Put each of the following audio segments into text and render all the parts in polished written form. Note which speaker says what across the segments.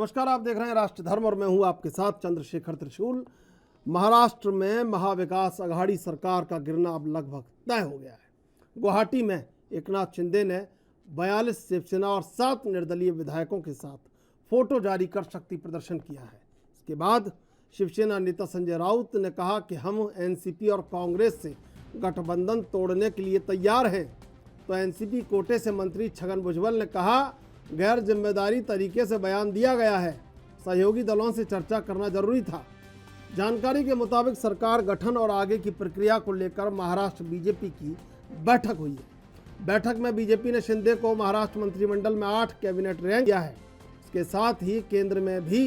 Speaker 1: नमस्कार, आप देख रहे हैं राष्ट्र धर्म और मैं हूं आपके साथ चंद्रशेखर त्रिशूल। महाराष्ट्र में महाविकास अघाड़ी सरकार का गिरना अब लगभग तय हो गया है। गुवाहाटी में एकनाथ शिंदे ने 42 शिवसेना और 7 निर्दलीय विधायकों के साथ फोटो जारी कर शक्ति प्रदर्शन किया है। इसके बाद शिवसेना नेता संजय राउत ने कहा कि हम एनसीपी और कांग्रेस से गठबंधन तोड़ने के लिए तैयार हैं। तो एनसीपी कोटे से मंत्री छगन भुजबल ने कहा, गैर जिम्मेदारी तरीके से बयान दिया गया है, सहयोगी दलों से चर्चा करना जरूरी था। जानकारी के मुताबिक सरकार गठन और आगे की प्रक्रिया को लेकर महाराष्ट्र बीजेपी की बैठक हुई है। बैठक में बीजेपी ने शिंदे को महाराष्ट्र मंत्रिमंडल में 8 कैबिनेट रैंक किया है। इसके साथ ही केंद्र में भी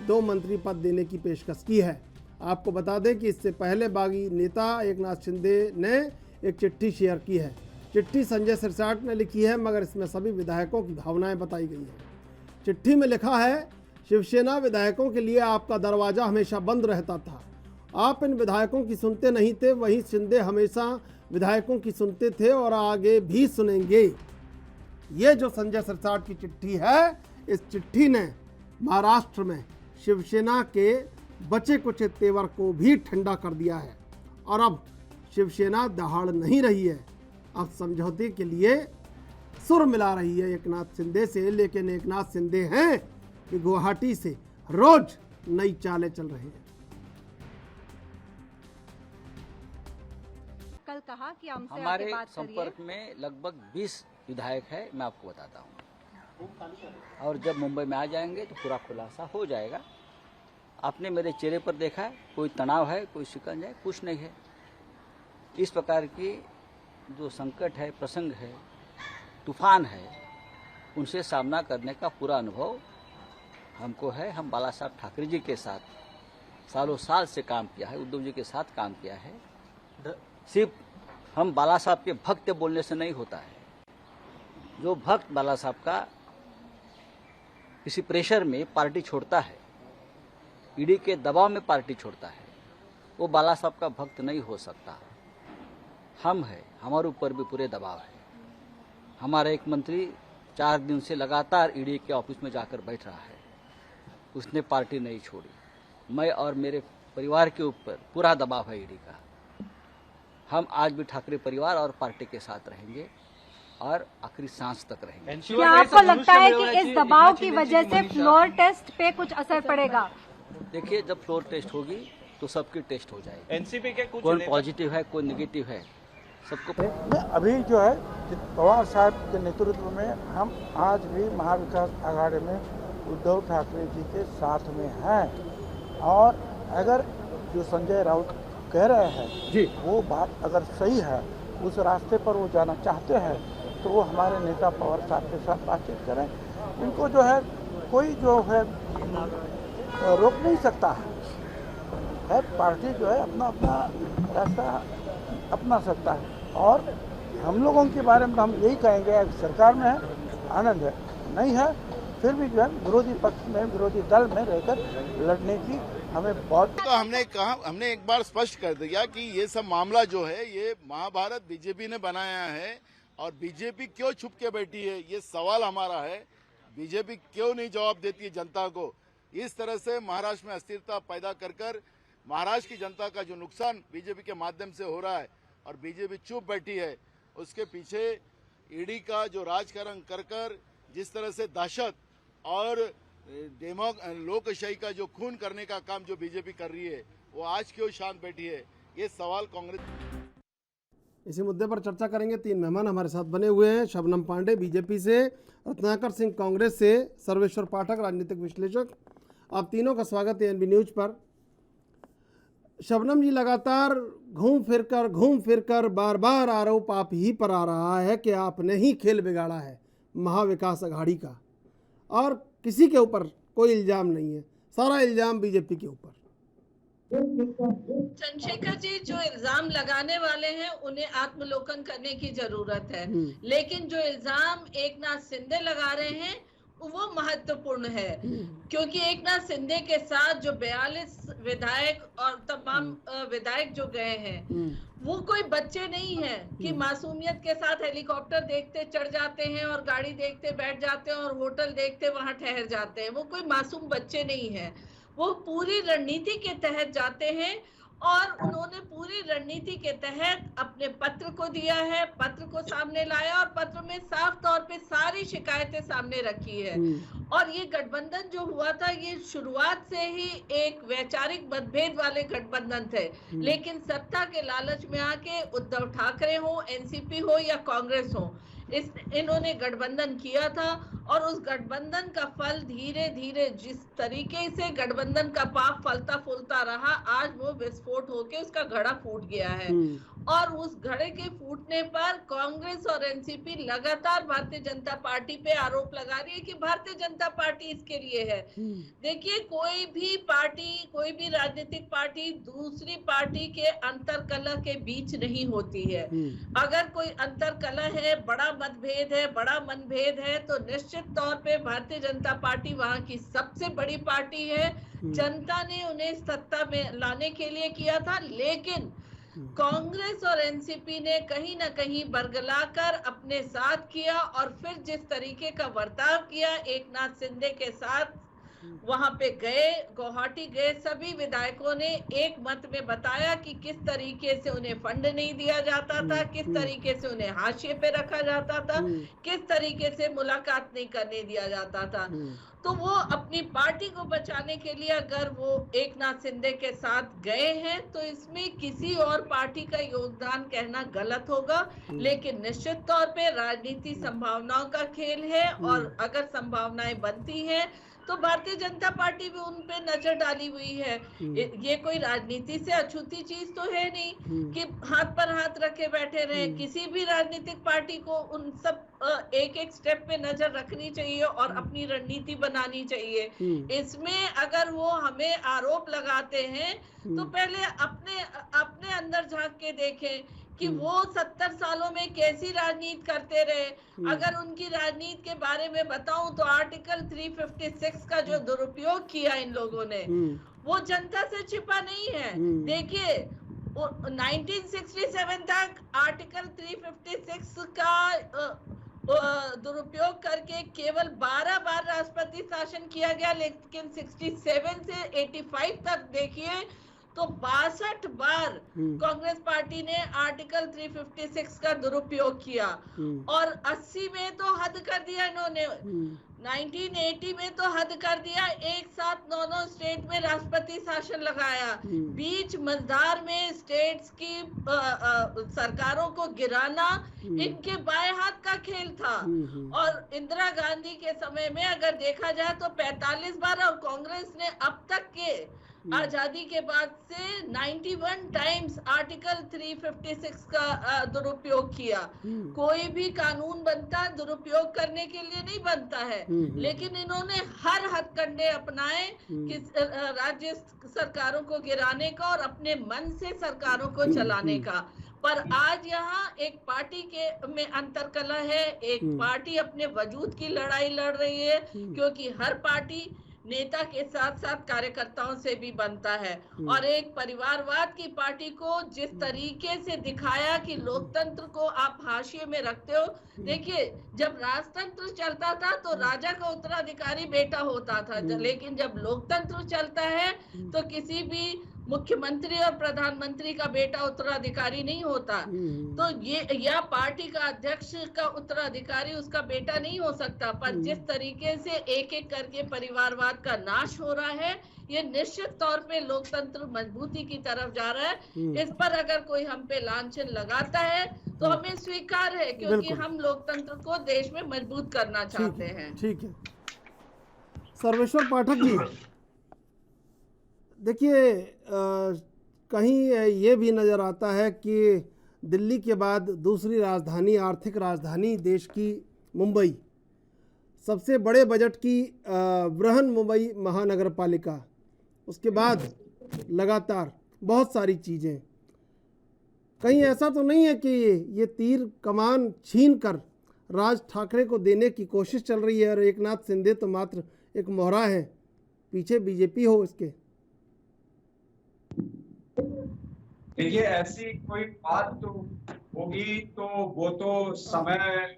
Speaker 1: 2 मंत्री पद देने की पेशकश की है। आपको बता दें कि इससे पहले बागी नेता एकनाथ शिंदे ने एक चिट्ठी शेयर की है। चिट्ठी संजय सिरसाट ने लिखी है, मगर इसमें सभी विधायकों की भावनाएं बताई गई हैं। चिट्ठी में लिखा है, शिवसेना विधायकों के लिए आपका दरवाज़ा हमेशा बंद रहता था। आप इन विधायकों की सुनते नहीं थे, वहीं शिंदे हमेशा विधायकों की सुनते थे और आगे भी सुनेंगे। ये जो संजय सिरसाट की चिट्ठी है, इस चिट्ठी ने महाराष्ट्र में शिवसेना के बचे कुचे तेवर को भी ठंडा कर दिया है और अब शिवसेना दहाड़ नहीं रही है। अब समझौते के लिए सुर मिला रही है एकनाथ शिंदे से, लेकिन एकनाथ शिंदे हैं कि गुवाहाटी से रोज नई चालें चल रही हैं।
Speaker 2: कल कहा कि हमसे
Speaker 3: हमारे
Speaker 2: आके बात
Speaker 3: संपर्क में लगभग 20 विधायक है, मैं आपको बताता हूँ। और जब मुंबई में आ जाएंगे तो पूरा खुलासा हो जाएगा। आपने मेरे चेहरे पर देखा है, कोई तनाव है, कोई शिकंज है, कुछ नहीं है। इस प्रकार की जो संकट है, प्रसंग है, तूफान है, उनसे सामना करने का पूरा अनुभव हमको है। हम बाला साहब ठाकरे जी के साथ सालों साल से काम किया है, उद्धव जी के साथ काम किया है। सिर्फ हम बाला साहब के भक्त बोलने से नहीं होता है। जो भक्त बाला साहब का किसी प्रेशर में पार्टी छोड़ता है, ईडी के दबाव में पार्टी छोड़ता है, वो बाला साहब का भक्त नहीं हो सकता। हम है, हमारे ऊपर भी पूरे दबाव है। हमारा एक मंत्री 4 दिन से लगातार ईडी के ऑफिस में जाकर बैठ रहा है, उसने पार्टी नहीं छोड़ी। मैं और मेरे परिवार के ऊपर पूरा दबाव है ईडी का। हम आज भी ठाकरे परिवार और पार्टी के साथ रहेंगे और आखिरी सांस तक रहेंगे।
Speaker 2: क्या आपको लगता है कि इस दबाव की वजह से फ्लोर टेस्ट पे कुछ असर पड़ेगा?
Speaker 3: देखिए, जब फ्लोर टेस्ट होगी तो सबकी टेस्ट हो जाएगी।
Speaker 4: एनसीपी के कुछ
Speaker 3: कौन पॉजिटिव है, कौन नेगेटिव है, सबको।
Speaker 5: अभी जो है पवार साहब के नेतृत्व में हम आज भी महाविकास अघाड़ी में उद्धव ठाकरे जी के साथ में हैं। और अगर जो संजय राउत कह रहे हैं जी, वो बात अगर सही है, उस रास्ते पर वो जाना चाहते हैं, तो वो हमारे नेता पवार साहब के साथ बातचीत करें। इनको जो है कोई जो है रोक नहीं सकता है। पार्टी जो है अपना अपना रास्ता अपना सकता है। और हम लोगों के बारे में हम यही कहेंगे, सरकार में है आनंद है, नहीं है फिर भी जो है विरोधी पक्ष में, विरोधी दल में रहकर लड़ने की हमें बहुत।
Speaker 6: तो हमने एक बार स्पष्ट कर दिया कि ये सब मामला जो है ये महाभारत बीजेपी ने बनाया है और बीजेपी क्यों छुप के बैठी है, ये सवाल हमारा है। बीजेपी क्यों नहीं जवाब देती है जनता को? इस तरह से महाराष्ट्र में अस्थिरता पैदा कर महाराष्ट्र की जनता का जो नुकसान बीजेपी के माध्यम से हो रहा है और बीजेपी चुप बैठी है, उसके पीछे ईडी का जो राजकारण कर जिस तरह से दहशत और लोकशाही का जो खून करने का काम जो बीजेपी कर रही है, वो आज क्यों शांत बैठी है, ये सवाल कांग्रेस।
Speaker 1: इसी मुद्दे पर चर्चा करेंगे। 3 मेहमान हमारे साथ बने हुए हैं। शबनम पांडे बीजेपी से, रत्नाकर सिंह कांग्रेस से, सर्वेश्वर पाठक राजनीतिक विश्लेषक। आप तीनों का स्वागत है एनबी न्यूज पर। शबनम जी, लगातार घूम फिर कर बार बार आरोप आप ही पर आ रहा है कि आपने ही खेल बिगाड़ा है महाविकास अघाड़ी का, और किसी के ऊपर कोई इल्जाम नहीं है, सारा इल्जाम बीजेपी के ऊपर।
Speaker 7: चंद्रशेखर जी, जो इल्जाम लगाने वाले हैं उन्हें आत्मलोकन करने की जरूरत है, लेकिन जो इल्जाम एकनाथ शिंदे लगा रहे हैं वो महत्वपूर्ण है, क्योंकि एकनाथ शिंदे के साथ जो 42 विधायक और तमाम विधायक जो गए हैं वो कोई बच्चे नहीं हैं कि मासूमियत के साथ हेलीकॉप्टर देखते चढ़ जाते हैं और गाड़ी देखते बैठ जाते हैं और होटल देखते वहां ठहर जाते हैं। वो कोई मासूम बच्चे नहीं हैं, वो पूरी रणनीति के तहत जाते हैं और उन्होंने पूरी रणनीति के तहत अपने पत्र को दिया है, पत्र को सामने लाया और पत्र में साफ तौर पे सारी शिकायतें सामने रखी है। और ये गठबंधन जो हुआ था ये शुरुआत से ही एक वैचारिक मतभेद वाले गठबंधन थे, लेकिन सत्ता के लालच में आके उद्धव ठाकरे हो, एनसीपी हो या कांग्रेस हो, इन्होंने गठबंधन किया था और उस गठबंधन का फल धीरे धीरे जिस तरीके से गठबंधन का पाप फलता फूलता रहा, आज वो विस्फोट होके उसका घड़ा फूट गया है। और उस घड़े के फूटने पर कांग्रेस और एनसीपी लगातार भारतीय जनता पार्टी पे आरोप लगा रही है कि भारतीय जनता पार्टी इसके लिए है। देखिए, कोई भी पार्टी, कोई भी राजनीतिक पार्टी दूसरी पार्टी के अंतरकलह के बीच नहीं होती है। अगर कोई अंतरकलह है, बड़ा मतभेद है, बड़ा मनभेद है, तो निश्चित तौर पे भारतीय जनता पार्टी वहां की सबसे बड़ी पार्टी है। जनता ने उन्हें सत्ता में लाने के लिए किया था, लेकिन कांग्रेस और एनसीपी ने कहीं ना कहीं बरगलाकर अपने साथ किया और फिर जिस तरीके का बर्ताव किया एकनाथ शिंदे के साथ, वहां पे गए, गुवाहाटी गए, सभी विधायकों ने एक मत में बताया कि किस तरीके से उन्हें फंड नहीं दिया जाता था, किस तरीके से उन्हें हाशिए पे रखा जाता था, किस तरीके से मुलाकात नहीं करने दिया जाता था। तो वो अपनी पार्टी को बचाने के लिए अगर वो एकनाथ शिंदे के साथ गए हैं तो इसमें किसी और पार्टी का योगदान कहना गलत होगा, लेकिन निश्चित तौर पे राजनीति संभावनाओं का खेल है और अगर संभावनाएं बनती हैं तो भारतीय जनता पार्टी भी उन पे नजर डाली हुई है। ये कोई राजनीति से अछूती चीज तो है नहीं कि हाथ पर हाथ रखे बैठे रहे। किसी भी राजनीतिक पार्टी को उन सब एक एक स्टेप पे नजर रखनी चाहिए और अपनी रणनीति बनानी चाहिए। इसमें अगर वो हमें आरोप लगाते हैं तो पहले अपने अंदर झांक के देखें कि वो 70 सालों में कैसी राजनीति करते रहे। अगर उनकी राजनीति के बारे में बताऊं तो आर्टिकल 356 का जो दुरुपयोग किया इन लोगों ने, वो जनता से छिपा नहीं है। देखिए, 1967 तक आर्टिकल 356 का दुरुपयोग करके केवल 12 बार राष्ट्रपति शासन किया गया, लेकिन 67 से 85 तक देखिए तो 62 बार कांग्रेस पार्टी ने आर्टिकल 356 का दुरुपयोग किया और 80 में तो हद कर दिया इन्होंने, 1980 में तो हद कर दिया। एक साथ 9 स्टेट में राष्ट्रपति शासन लगाया, बीच मझधार में स्टेट्स की सरकारों को गिराना इनके बाएं हाथ का खेल था। और इंदिरा गांधी के समय में अगर देखा जाए तो 45 बार और कांग्रेस ने अब तक के आजादी के बाद से 91 टाइम्स आर्टिकल 356 का दुरुपयोग किया। कोई भी कानून बनता दुरुपयोग करने के लिए नहीं बनता है, लेकिन इन्होंने हर हथकंडे अपनाए कि राज्य सरकारों को गिराने का और अपने मन से सरकारों को चलाने का। पर आज यहाँ एक पार्टी के में अंतरकलह है, एक पार्टी अपने वजूद की लड़ाई लड़ रही है, क्योंकि हर पार्टी नेता के साथ साथ कार्यकर्ताओं से भी बनता है। और एक परिवारवाद की पार्टी को जिस तरीके से दिखाया कि लोकतंत्र को आप हाशिए में रखते हो। देखिए, जब राजतंत्र चलता था तो राजा का उत्तराधिकारी बेटा होता था, लेकिन जब लोकतंत्र चलता है तो किसी भी मुख्यमंत्री और प्रधानमंत्री का बेटा उत्तराधिकारी नहीं होता। तो ये या पार्टी का अध्यक्ष का उत्तराधिकारी उसका बेटा नहीं हो सकता। पर जिस तरीके से एक एक करके परिवारवाद का नाश हो रहा है, ये निश्चित तौर पे लोकतंत्र मजबूती की तरफ जा रहा है। इस पर अगर कोई हम पे लांछन लगाता है तो हमें स्वीकार है, क्योंकि हम लोकतंत्र को देश में मजबूत करना चाहते हैं।
Speaker 1: ठीक है सर्वेश्वर पाठक जी, देखिए कहीं ये भी नज़र आता है कि दिल्ली के बाद दूसरी राजधानी, आर्थिक राजधानी देश की मुंबई, सबसे बड़े बजट की बृहन मुंबई महानगर पालिका, उसके बाद लगातार बहुत सारी चीज़ें। कहीं ऐसा तो नहीं है कि ये तीर कमान छीन कर राज ठाकरे को देने की कोशिश चल रही है और एकनाथ शिंदे तो मात्र एक मोहरा है, पीछे बीजेपी हो इसके?
Speaker 4: देखिए, ऐसी कोई बात तो होगी तो वो तो समय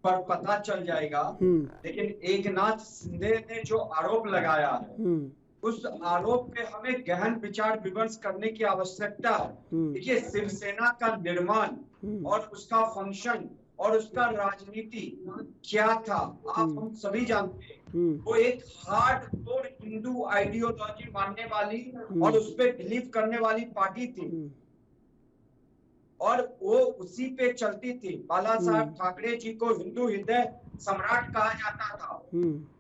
Speaker 4: पर पता चल जाएगा। लेकिन एकनाथ शिंदे ने जो आरोप लगाया है उस आरोप पे हमें गहन विचार विमर्श करने की आवश्यकता है। देखिए, शिवसेना का निर्माण और उसका फंक्शन और उसका राजनीति क्या था आप हम सभी जानते हैं। वो एक हार्डकोर हिंदू आइडियोलॉजी मानने वाली और उस पे बिलीव करने वाली पार्टी थी और वो उसी पे चलती थी। बाला साहब ठाकरे जी को हिंदू हृदय सम्राट कहा जाता था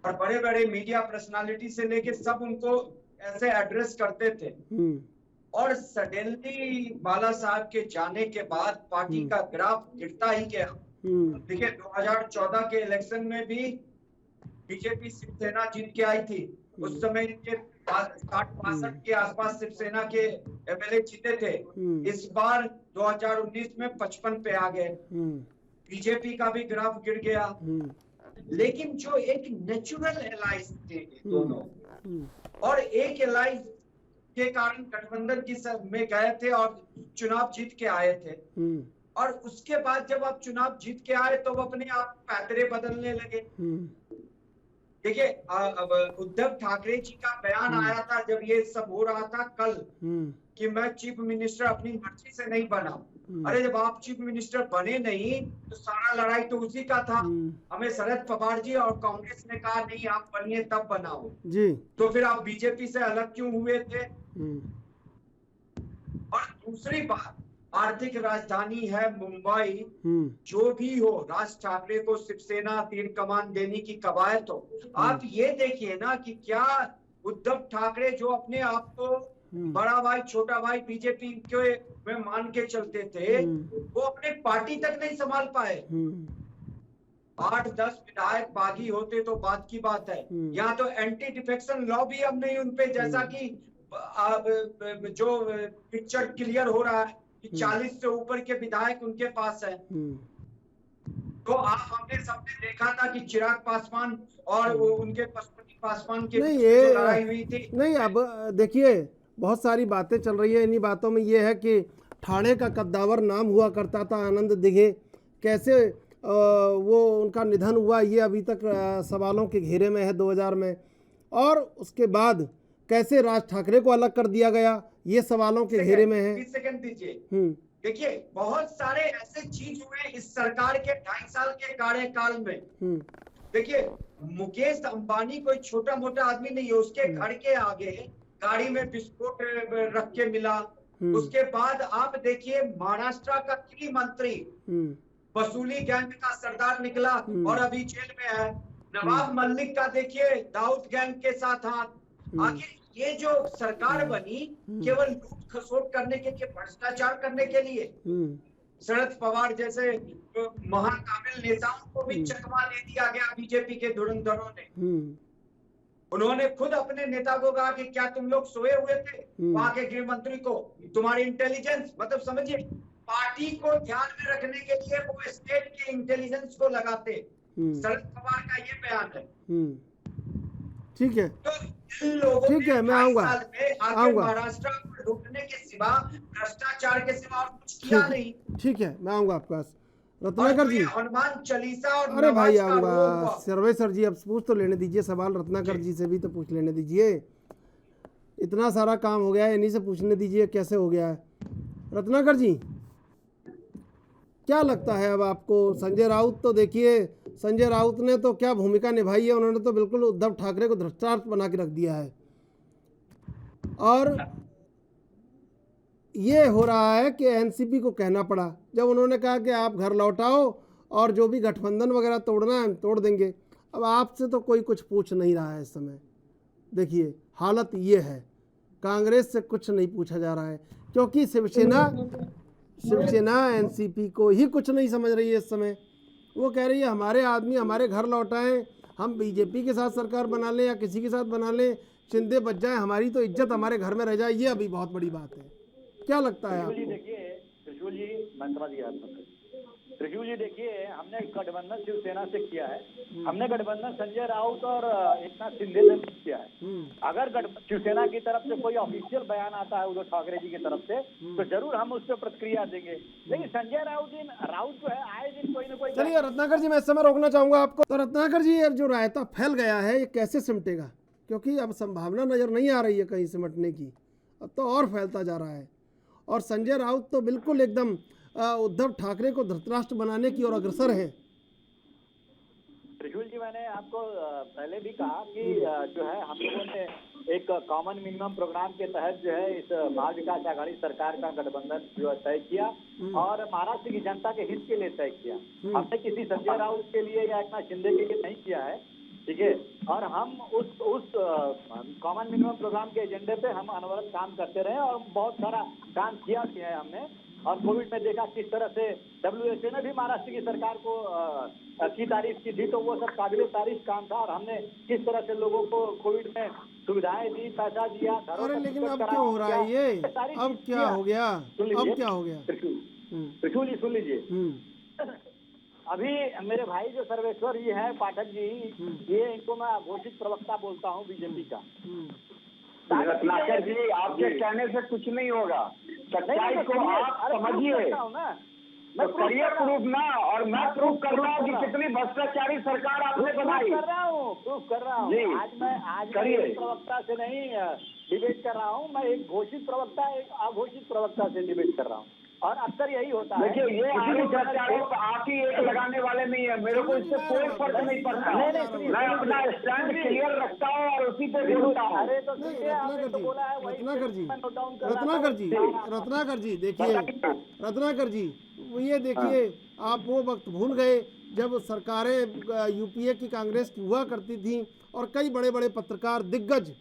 Speaker 4: और बड़े बड़े मीडिया पर्सनालिटी से लेके सब उनको ऐसे एड्रेस करते थे। और सडनली बाला साहब के जाने के बाद पार्टी का ग्राफ गिरता ही गया। देखिए, 2014 के इलेक्शन में भी बीजेपी शिवसेना जीत के आई थी। उस समय इनके 60-62 के आसपास शिवसेना के एमएलए जीते थे। इस बार 2019 में 55 पे आ गए। बीजेपी का भी ग्राफ गिर गया। लेकिन जो एक नेचुरल एलाइज थे दोनों और एक एलाइज के कारण गठबंधन की में गए थे और चुनाव जीत के आए थे। और उसके बाद जब आप चुनाव जीत के आए तो वो अपने आप पैतरे बदलने लगे। देखिए, उद्धव ठाकरे जी का बयान आया था जब ये सब हो रहा था कल कि मैं चीफ मिनिस्टर अपनी मर्जी से नहीं बना। अरे जब आप चीफ मिनिस्टर बने नहीं तो सारा लड़ाई तो उसी का था। हमें शरद पवार जी और कांग्रेस ने कहा नहीं आप बनिए तब बनाओ जी। तो फिर आप बीजेपी से अलग क्यों हुए थे? और दूसरी बात, आर्थिक राजधानी है मुंबई, जो भी हो राज ठाकरे को शिवसेना तीर कमान देने की कवायद हो। आप ये देखिए ना कि क्या उद्धव ठाकरे जो अपने आप को बड़ा भाई छोटा भाई बीजेपी के में मान के चलते थे वो अपने पार्टी तक नहीं संभाल पाए। 8-10 विधायक बागी होते तो बात की बात है। यहाँ तो एंटी डिफेक्शन लॉ भी अब नहीं उनपे, जैसा कि जो पिक्चर क्लियर हो रहा है कि 40 से ऊपर के विधायक उनके पास है। तो हमने सबने देखा था कि चिराग पासवान और उनके पशुपति पासवान के बीच जो लड़ाई हुई थी।
Speaker 1: नहीं, अब देखिए बहुत सारी बातें चल रही है। इन्हीं बातों में ये है कि ठाणे का कद्दावर नाम हुआ करता था आनंद दिघे, कैसे वो उनका निधन हुआ ये अभी तक सवालों के घेरे में है 2000 में। और उसके बाद कैसे राज ठाकरे को अलग कर दिया गया ये सवालों के घेरे में है।
Speaker 4: 20 सेकंड दीजिए। देखिए, बहुत सारे ऐसे चीज हुए इस सरकार के 2.5 साल के कार्यकाल में। देखिए, मुकेश अंबानी कोई छोटा मोटा आदमी नहीं है। उसके घर के आगे गाड़ी में बिस्कुट रख के मिला। उसके बाद आप देखिए महाराष्ट्र का गृह मंत्री वसूली गैंग का सरदार निकला और अभी जेल में है। नवाब मलिक का देखिए दाऊद गैंग के साथ हाथ। आखिर ये जो सरकार बनी केवल लूट खसोट करने के लिए, भ्रष्टाचार करने के लिए। शरद पवार जैसे महाकाबिल नेताओं को भी चकमा दे दिया गया बीजेपी के धुरंधरों ने। उन्होंने खुद अपने नेता को कहा कि क्या तुम लोग सोए हुए थे? वहां के गृह मंत्री को तुम्हारी इंटेलिजेंस, मतलब समझिए पार्टी को ध्यान में रखने के लिए वो स्टेट के इंटेलिजेंस को लगाते। शरद पवार का ये बयान है।
Speaker 1: ठीक है,
Speaker 4: तो इन लोगों
Speaker 1: ठीक है, मैं आऊंगा
Speaker 4: महाराष्ट्र को लूटने के सिवा, भ्रष्टाचार के सिवा और कुछ किया नहीं।
Speaker 1: ठीक है, मैं आऊंगा आपके पास। रत्नाकर जी,
Speaker 4: हनुमान चालीसा और
Speaker 1: अरे भाई आऊंगा। सर्वेसर जी अब पूछ तो लेने दीजिए सवाल, रत्नाकर जी से भी तो पूछ लेने दीजिए। इतना सारा काम हो गया है, इन्हीं से पूछने दीजिए कैसे हो गया है। रत्नाकर जी, क्या लगता है अब आपको? संजय राउत तो देखिए, संजय राउत ने तो क्या भूमिका निभाई है, उन्होंने तो बिल्कुल उद्धव ठाकरे को भ्रष्टाचार बना के रख दिया है। और ये हो रहा है कि एनसीपी को कहना पड़ा जब उन्होंने कहा कि आप घर लौटाओ और जो भी गठबंधन वगैरह तोड़ना है हम तोड़ देंगे। अब आपसे तो कोई कुछ पूछ नहीं रहा है इस समय। देखिए हालत ये है, कांग्रेस से कुछ नहीं पूछा जा रहा है क्योंकि शिवसेना एनसीपी को ही कुछ नहीं समझ रही है इस समय। वो कह रही है हमारे आदमी हमारे घर लौटाएं, हम बीजेपी के साथ सरकार बना लें या किसी के साथ बना लें, शिंदे बच जाए, हमारी तो इज्जत हमारे घर में रह जाए। ये अभी बहुत बड़ी बात है। क्या लगता है आपको?
Speaker 8: देखिए त्रिशूल जी, मैं समझ गया त्रिशूल जी देखिए, हमने गठबंधन शिवसेना से किया है, हमने गठबंधन संजय राउत और एकनाथ शिंदे से किया है। अगर शिवसेना की तरफ से कोई ऑफिशियल बयान आता है उद्धव ठाकरे जी की तरफ से, तो जरूर हम उस पर प्रतिक्रिया देंगे। लेकिन संजय राउत जो है आए दिन कोई न कोई।
Speaker 1: चलिए रत्नाकर जी, मैं इस समय रोकना चाहूंगा आपको। तो रत्नाकर जी, अब जो रायता फैल गया है ये कैसे सिमटेगा? क्योंकि अब संभावना नजर नहीं आ रही है कहीं सिमटने की, अब तो और फैलता जा रहा है। और संजय राउत तो बिल्कुल एकदम उद्धव ठाकरे को धृतराष्ट्र बनाने की ओर अग्रसर है।
Speaker 8: त्रिशूल जी, मैंने आपको पहले भी कहा कि जो है हम लोगों ने एक कॉमन मिनिमम प्रोग्राम के तहत जो है इस महा विकास आघाड़ी सरकार का गठबंधन जो है तय किया और महाराष्ट्र की जनता के हित के लिए तय किया। हमने किसी संजय राउत के लिए या एकनाथ शिंदे के लिए नहीं किया है, ठीक है। और हम उस कॉमन मिनिमम प्रोग्राम के एजेंडे पे हम अनवरत काम करते रहे और बहुत सारा काम किया है हमने। और कोविड में देखा किस तरह से WHO ने भी महाराष्ट्र की सरकार को की तारीफ की थी, तो वो सब काबिल तारीफ काम था। और हमने किस तरह से लोगों को कोविड में सुविधाएं दी, पैसा दिया।
Speaker 1: अरे लेकिन अब क्यों हो रहा है ये? अब क्या हो गया? अब क्या हो गया?
Speaker 8: त्रिशूल जी सुन लीजिए, अभी मेरे भाई जो सर्वेश्वर जी है पाठक जी, ये इनको मैं घोषित प्रवक्ता बोलता हूँ बीजेपी का।
Speaker 9: रत्नाकर जी, आपके कहने से कुछ नहीं होगा, सच्चाई को आप समझिए, मैं करिए प्रूफ ना, और मैं प्रूफ कर रहा हूँ कि कितनी भ्रष्टाचारी सरकार आपने बनाई।
Speaker 8: प्रूफ कर रहा हूँ। आज मैं प्रवक्ता से नहीं डिबेट कर रहा हूँ, मैं एक घोषित प्रवक्ता एक अघोषित प्रवक्ता से डिबेट कर रहा हूँ। और अक्सर यही होता है।
Speaker 9: देखिए, ये आरोप आप ही एक लगाने वाले नहीं है, मेरे को इससे कोई फर्क नहीं पड़ता। मैं अपना स्टैंड क्लियर रखता हूँ और उसी पे बोलता हूँ।
Speaker 8: अरे तो
Speaker 1: रत्नाकर जी देखिए, रत्नाकर जी ये देखिए, आप वो वक्त भूल गए जब सरकारें यूपीए की कांग्रेस की हुआ करती थी और कई बड़े बड़े पत्रकार दिग्गज,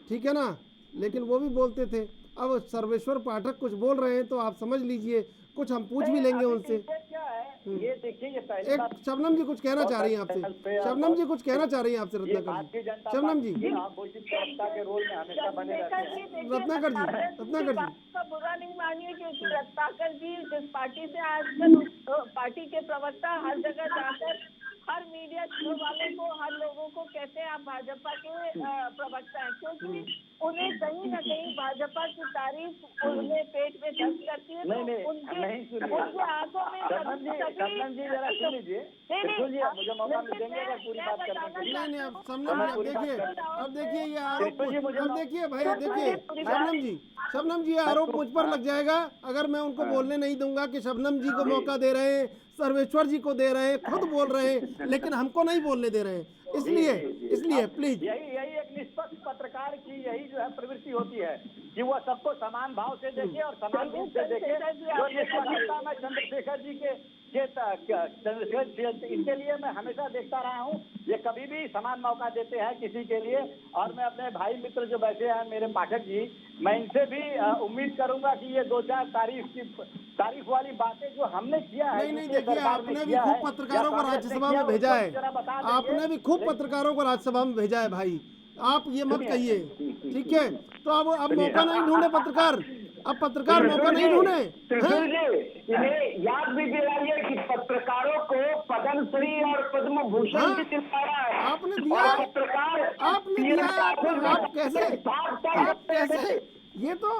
Speaker 1: ठीक है ना, लेकिन वो भी बोलते थे। अब सर्वेश्वर पाठक कुछ बोल रहे हैं तो आप समझ लीजिए, कुछ हम पूछ भी लेंगे उनसे।
Speaker 8: क्या है ये देखिए, ये पहले
Speaker 1: एक शबनम जी कुछ कहना चाह रही हैं आपसे। शबनम जी कुछ कहना चाह रही हैं आपसे रत्नाकर जी। शबनम जी,
Speaker 8: के रोल में हमेशा बने रहते हैं।
Speaker 1: रत्नाकर जी
Speaker 7: बुरा नहीं मानिए, क्योंकि रत्नाकर जी जिस पार्टी से आजकल पार्टी के प्रवक्ता हर जगह जाकर हर मीडिया वाले को, हर लोगों को कहते हैं आप भाजपा के प्रवक्ता हैं, क्योंकि उन्हें कहीं न कहीं भाजपा की तारीफ उन्हें पेट में दर्द करती है। उनके आंखों में
Speaker 8: जरा सुन लीजिए, मुझे मौका मिलेंगे अगर पूरी बात करने के लिए।
Speaker 1: नहीं, अब देखिए ये आरोप, अब देखिए भाई, देखिए शबनम जी आरोप मुझ पर लग जाएगा अगर मैं उनको बोलने नहीं दूंगा कि शबनम जी को मौका दे रहे हैं, सर्वेश्वर जी को दे रहे हैं, खुद बोल रहे हैं, लेकिन हमको नहीं बोलने दे रहे हैं। इसलिए प्लीज,
Speaker 8: यही एक निष्पक्ष पत्रकार की यही जो है प्रवृत्ति होती है कि वो सबको समान भाव से देखे और समान रूप से देखे। मैं चंद्रशेखर जी के इनके लिए मैं हमेशा देखता रहा हूँ, ये कभी भी समान मौका देते हैं किसी के लिए। और मैं अपने भाई मित्र जो बैठे हैं मेरे पाठक जी, मैं इनसे भी उम्मीद करूंगा कि ये दो चार तारीफ वाली बातें जो हमने किया है।
Speaker 1: नहीं देखिए, आपने भी खूब पत्रकारों को राज्यसभा में भेजा है, आपने भी खूब पत्रकारों को राज्यसभा में भेजा है भाई, आप ये मत कहिए, ठीक है। तो अब मौका नहीं ढूंढे पत्रकार, अब पत्रकार मौका नहीं ढूंढे।
Speaker 9: इन्हें याद भी दिलाइए कि पत्रकारों को पद्मश्री और पद्म भूषण की दिलाया है।
Speaker 1: आपने दिया, आप कैसे? ये तो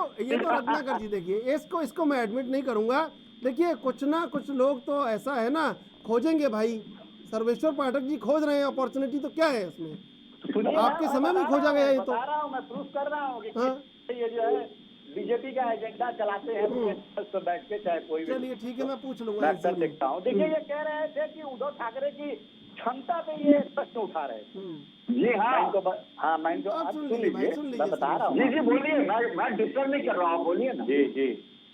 Speaker 1: रत्नाकर जी देखिए, इसको मैं एडमिट नहीं करूंगा। देखिए कुछ ना कुछ लोग तो ऐसा है ना, खोजेंगे भाई। सर्वेश्वर पाठक जी खोज रहे हैं अपॉर्चुनिटी, तो क्या है उसमें? आपके समय में खोजा गया ये तो।
Speaker 8: मैं प्रूफ कर रहा हूँ कि ये जो है बीजेपी का एजेंडा चलाते हैं तो बैठ के, चाहे कोई भी।
Speaker 1: चलिए ठीक है, मैं पूछ लूंगा,
Speaker 8: देखता हूँ। देखिए, ये कह रहे थे कि उद्धव ठाकरे की क्षमता पे ये प्रश्न उठा रहे थे।
Speaker 9: जी हाँ,
Speaker 8: मैं इनको सुन लीजिए, मैं बता रहा हूँ।
Speaker 9: जी बोलिए, मैं डिस्टर्ब नहीं कर रहा हूँ, बोलिए ना।
Speaker 8: जी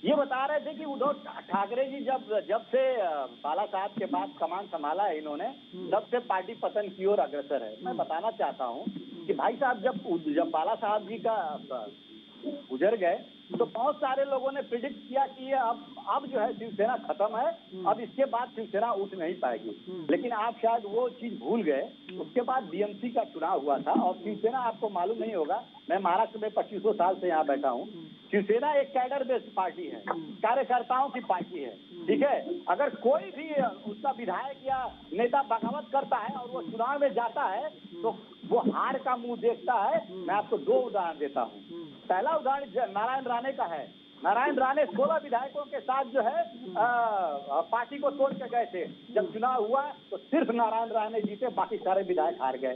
Speaker 8: ये बता रहे थे कि उद्धव ठाकरे जी जब से बाला साहब के बाद कमान संभाला है इन्होंने, तब से पार्टी पतन की ओर अग्रसर है। मैं बताना चाहता हूँ कि भाई साहब जब बाला साहब जी का गुजर गए तो बहुत सारे लोगों ने प्रिडिक्ट किया कि ये अब जो है शिवसेना खत्म है, अब इसके बाद शिवसेना उठ नहीं पाएगी। लेकिन आप शायद वो चीज भूल गए। उसके बाद बीएमसी का चुनाव हुआ था और शिवसेना, आपको मालूम नहीं होगा, मैं महाराष्ट्र में 2500 साल से यहाँ बैठा हूँ। शिवसेना एक कैडर बेस्ड पार्टी है, कार्यकर्ताओं की पार्टी है, ठीक है। अगर कोई भी उसका विधायक या नेता बगावत करता है और वो चुनाव में जाता है तो वो हार का मुंह देखता है। मैं आपको 2 उदाहरण देता हूँ। पहला उदाहरण नारायण राणे का है। नारायण राणे 16 विधायकों के साथ जो है पार्टी को तोड़ के गए थे। जब चुनाव हुआ तो सिर्फ नारायण राणे जीते, बाकी सारे विधायक हार गए।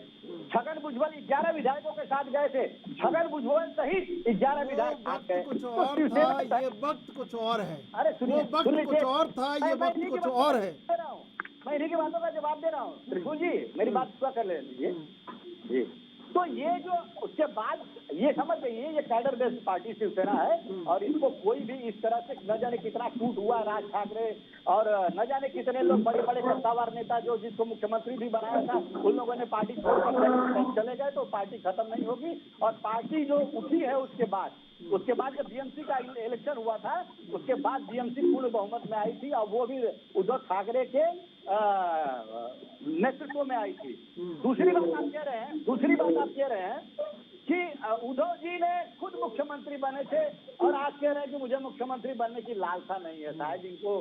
Speaker 8: छगन भुजबल 11 विधायकों के साथ गए थे, छगन भुजबल सहित 11 विधायक हार गए।
Speaker 1: कुछ और था, ये वक्त कुछ और है।
Speaker 8: अरे सुनिए,
Speaker 1: वो वक्त कुछ और था, ये वक्त कुछ और है।
Speaker 8: मैं इन्हीं की बातों का जवाब दे रहा हूँ। त्रिशूल जी मेरी बात पूरा कर लीजिए जी। तो ये जो उसके बाद ये समझ गई ये कैडर बेस्ड पार्टी शिवसेना है और इसको कोई भी इस तरह से न जाने कितना टूट हुआ राज ठाकरे और न जाने कितने लोग बड़े बड़े सत्तावार नेता जो जिसको मुख्यमंत्री भी बनाया था उन लोगों ने पार्टी छोड़कर चले गए तो पार्टी खत्म नहीं होगी। और पार्टी जो उठी है उसके बाद जब बीएमसी का इलेक्शन हुआ था उसके बाद बीएमसी पूर्ण बहुमत में आई थी और वो भी उद्धव ठाकरे के नेतृत्व में आई थी। दूसरी बात आप कह रहे हैं कि उद्धव जी ने खुद मुख्यमंत्री बने थे और आज कह रहे हैं कि मुझे मुख्यमंत्री बनने की लालसा नहीं है। शायद इनको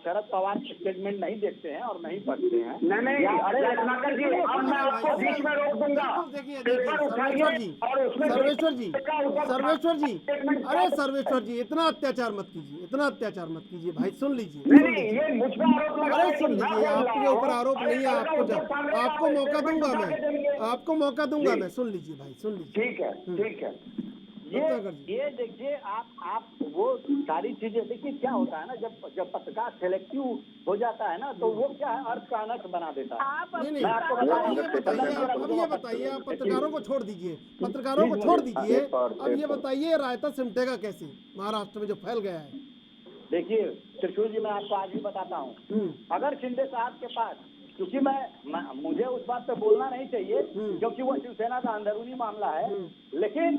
Speaker 8: शरद पवार के स्टेटमेंट नहीं देखते हैं और नहीं पढ़ते हैं।
Speaker 9: नहीं, अरे रत्नाकर जी अब मैं आपको बीच में रोक दूंगा।
Speaker 1: सर्वेश्वर जी इतना अत्याचार मत कीजिए भाई, सुन लीजिए।
Speaker 9: नहीं, ये मुझ पर आरोप लगा
Speaker 1: अरे सुन लीजिए, आपके ऊपर आरोप नहीं है, आपको मौका दूंगा मैं, सुन लीजिए भाई, सुन लीजिए।
Speaker 9: ठीक है।
Speaker 8: ये देखिए आप वो सारी चीजें देखिए क्या होता है ना, जब पत्रकार सेलेक्टिव हो जाता है ना तो वो क्या है अर्थ का अनर्थ बना देता है।
Speaker 1: अब ये बताइए आप पत्रकारों को छोड़ दीजिए, अब ये बताइए रायता सिमटेगा कैसे महाराष्ट्र में जो फैल गया है।
Speaker 8: देखिए त्रिशूल जी मैं आपको आज भी बताता हूँ, अगर शिंदे साहब के पास, क्योंकि मुझे उस बात पे बोलना नहीं चाहिए क्योंकि वो शिवसेना का अंदरूनी मामला है, लेकिन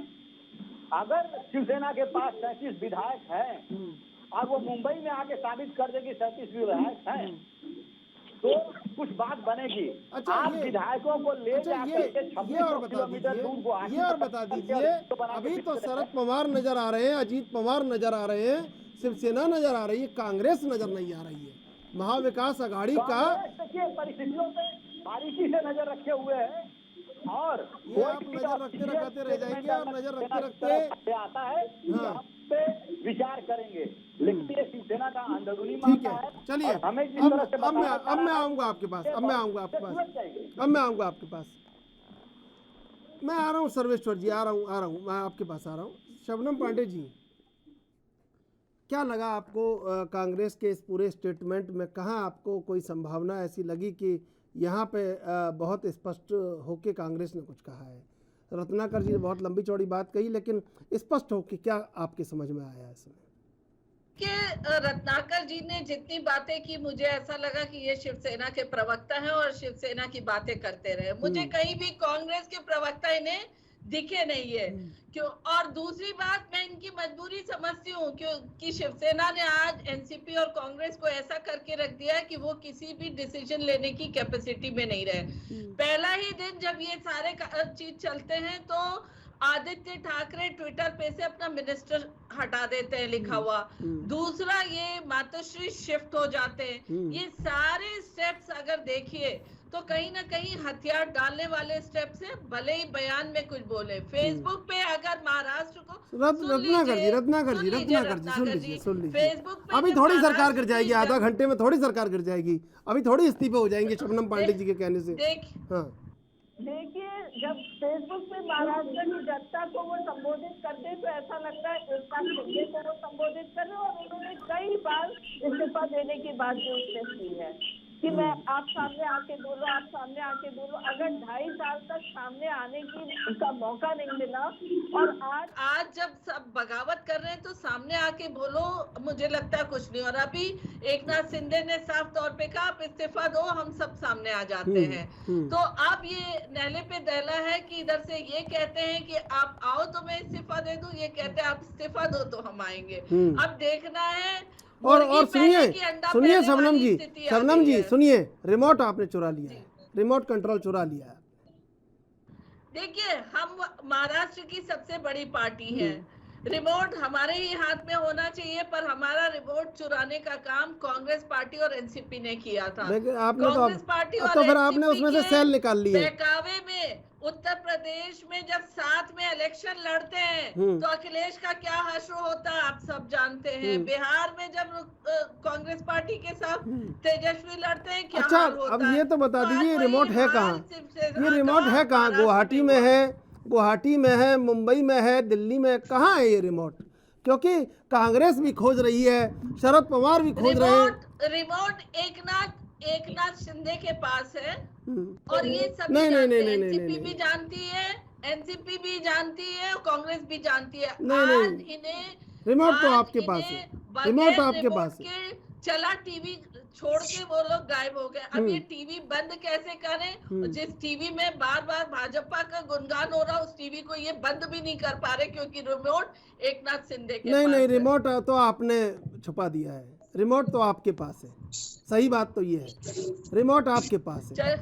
Speaker 8: अगर शिवसेना के पास 37 विधायक हैं और वो मुंबई में आके साबित कर देगी 37 विधायक हैं तो कुछ बात बनेगी।
Speaker 1: अच्छा,
Speaker 8: आप विधायकों को ले जाकर किलोमीटर दूर
Speaker 1: ये और बता दीजिए, अभी तो शरद पवार नजर आ रहे हैं, अजीत पवार नजर आ रहे हैं, शिवसेना नजर आ रही है, कांग्रेस नजर नहीं आ रही है। महाविकास अघाड़ी का
Speaker 8: परिस्थितियों पे बारीकी से नजर रखे हुए हैं और
Speaker 1: ये आप नजर रखते रह जाएंगे और नजर रखते
Speaker 8: आता है पे विचार करेंगे, लेकिन ये शिवसेना का अंदरूनी
Speaker 1: ठीक
Speaker 8: मामला
Speaker 1: है।
Speaker 8: है।
Speaker 1: चलिए अब मैं आऊंगा आपके पास, मैं आ रहा हूँ सर्वेश्वर जी, आ रहा हूँ मैं आपके पास आ रहा हूँ। शबनम पांडे जी, क्या लगा आपको कांग्रेस के इस पूरे स्टेटमेंट में? कहाँ आपको कोई संभावना ऐसी लगी कि यहाँ पे बहुत स्पष्ट होके कांग्रेस ने कुछ कहा है? रत्नाकर जी ने बहुत लंबी चौड़ी बात कही, लेकिन स्पष्ट होके क्या आपके समझ में आया इसमें?
Speaker 7: कि रत्नाकर जी ने जितनी बातें की मुझे ऐसा लगा कि ये शिवसेना के प्रवक्ता हैं और शिवसेना की बातें करते रहे। मुझे कहीं भी कांग्रेस के प्रवक्ता इन्हें दिखे नहीं है क्यों। और दूसरी बात, मैं इनकी मजबूरी समझती हूँ क्योंकि शिवसेना ने आज एनसीपी और कांग्रेस को ऐसा करके रख दिया है कि वो किसी भी डिसीजन लेने की कैपेसिटी में नहीं रहे। पहला ही दिन जब ये सारे चीज चलते हैं तो आदित्य ठाकरे ट्विटर पे से अपना मिनिस्टर हटा देते हैं लिखा हुआ। दूसरा, ये मातोश्री शिफ्ट हो जाते हैं। ये सारे स्टेप्स अगर देखिए तो कहीं ना कहीं हथियार डालने वाले स्टेप्स हैं, भले ही बयान में कुछ बोले। फेसबुक पे अगर महाराष्ट्र को
Speaker 1: रत्नाकर जी सुन लीजिए,
Speaker 7: फेसबुक पे
Speaker 1: अभी थोड़ी सरकार गिर जाएगी, आधा घंटे में थोड़ी सरकार गिर जाएगी, अभी थोड़ी इस्तीफे हो जाएंगे शबनम पांडे जी के कहने से।
Speaker 7: देखिए, जब फेसबुक पे महाराष्ट्र की जनता को वो संबोधित करते तो ऐसा लगता है एक बार शिंदे को वो संबोधित कर रहे और उन्होंने कई बार इस्तीफा देने की बात की है कि मैं आप सामने आके बोलो। अगर 2.5 साल तक सामने आने की उनका मौका नहीं मिला और आज जब सब बगावत कर रहे हैं तो सामने आके बोलो, मुझे लगता है कुछ नहीं। और अभी एकनाथ शिंदे ने साफ तौर पे कहा आप इस्तीफा दो, हम सब सामने आ जाते हैं। तो अब ये नहले पे दहला है कि इधर से ये कहते हैं कि आप आओ तो मैं इस्तीफा दे दूं, ये कहते हैं आप इस्तीफा दो तो हम आएंगे। अब देखना है।
Speaker 1: और सुनिए शबनम जी सुनिए, रिमोट आपने चुरा लिया है, रिमोट कंट्रोल चुरा लिया है।
Speaker 7: देखिए, हम महाराष्ट्र की सबसे बड़ी पार्टी है, रिमोट हमारे ही हाथ में होना चाहिए, पर हमारा रिमोट चुराने का काम कांग्रेस पार्टी और एनसीपी ने किया था।
Speaker 1: आपने
Speaker 7: कांग्रेस पार्टी और
Speaker 1: तो फिर आपने उसमें से सेल निकाल ली है।
Speaker 7: बहकावे में उत्तर प्रदेश में जब साथ में इलेक्शन लड़ते हैं तो अखिलेश का क्या हश्र होता है आप सब जानते हैं। बिहार में जब कांग्रेस पार्टी के साथ तेजस्वी लड़ते हैं क्या
Speaker 1: अच्छा,
Speaker 7: हाल होता
Speaker 1: अब
Speaker 7: है।
Speaker 1: ये तो बता दीजिए,
Speaker 7: आज
Speaker 1: रिमोट
Speaker 7: वही
Speaker 1: है
Speaker 7: हाल
Speaker 1: कहाँ?
Speaker 7: सिर्फ
Speaker 1: ये रिमोट है कहाँ? गुवाहाटी में है, गुवाहाटी में है, मुंबई में है, दिल्ली में है, कहाँ है ये रिमोट? क्योंकि कांग्रेस भी खोज रही है, शरद पवार भी खोज रहे हैं।
Speaker 7: रिमोट एक नाथ शिंदे के पास है और ये सब
Speaker 1: नहीं,
Speaker 7: एनसीपी भी जानती है, एनसीपी भी जानती है और कांग्रेस भी जानती है। आज इन्हें
Speaker 1: रिमोट तो आपके पास है, रिमोट आपके पास है।
Speaker 7: चला टीवी छोड़ के वो लोग गायब हो गए। अब ये टीवी बंद कैसे करें? जिस टीवी में बार बार भाजपा का गुणगान हो रहा, उस टीवी को ये बंद भी नहीं कर पा रहे क्योंकि रिमोट एक नाथ शिंदे के पास
Speaker 1: नहीं, रिमोट तो आपने छुपा दिया है, रिमोट तो आपके पास है। सही बात तो ये है, रिमोट आपके पास है।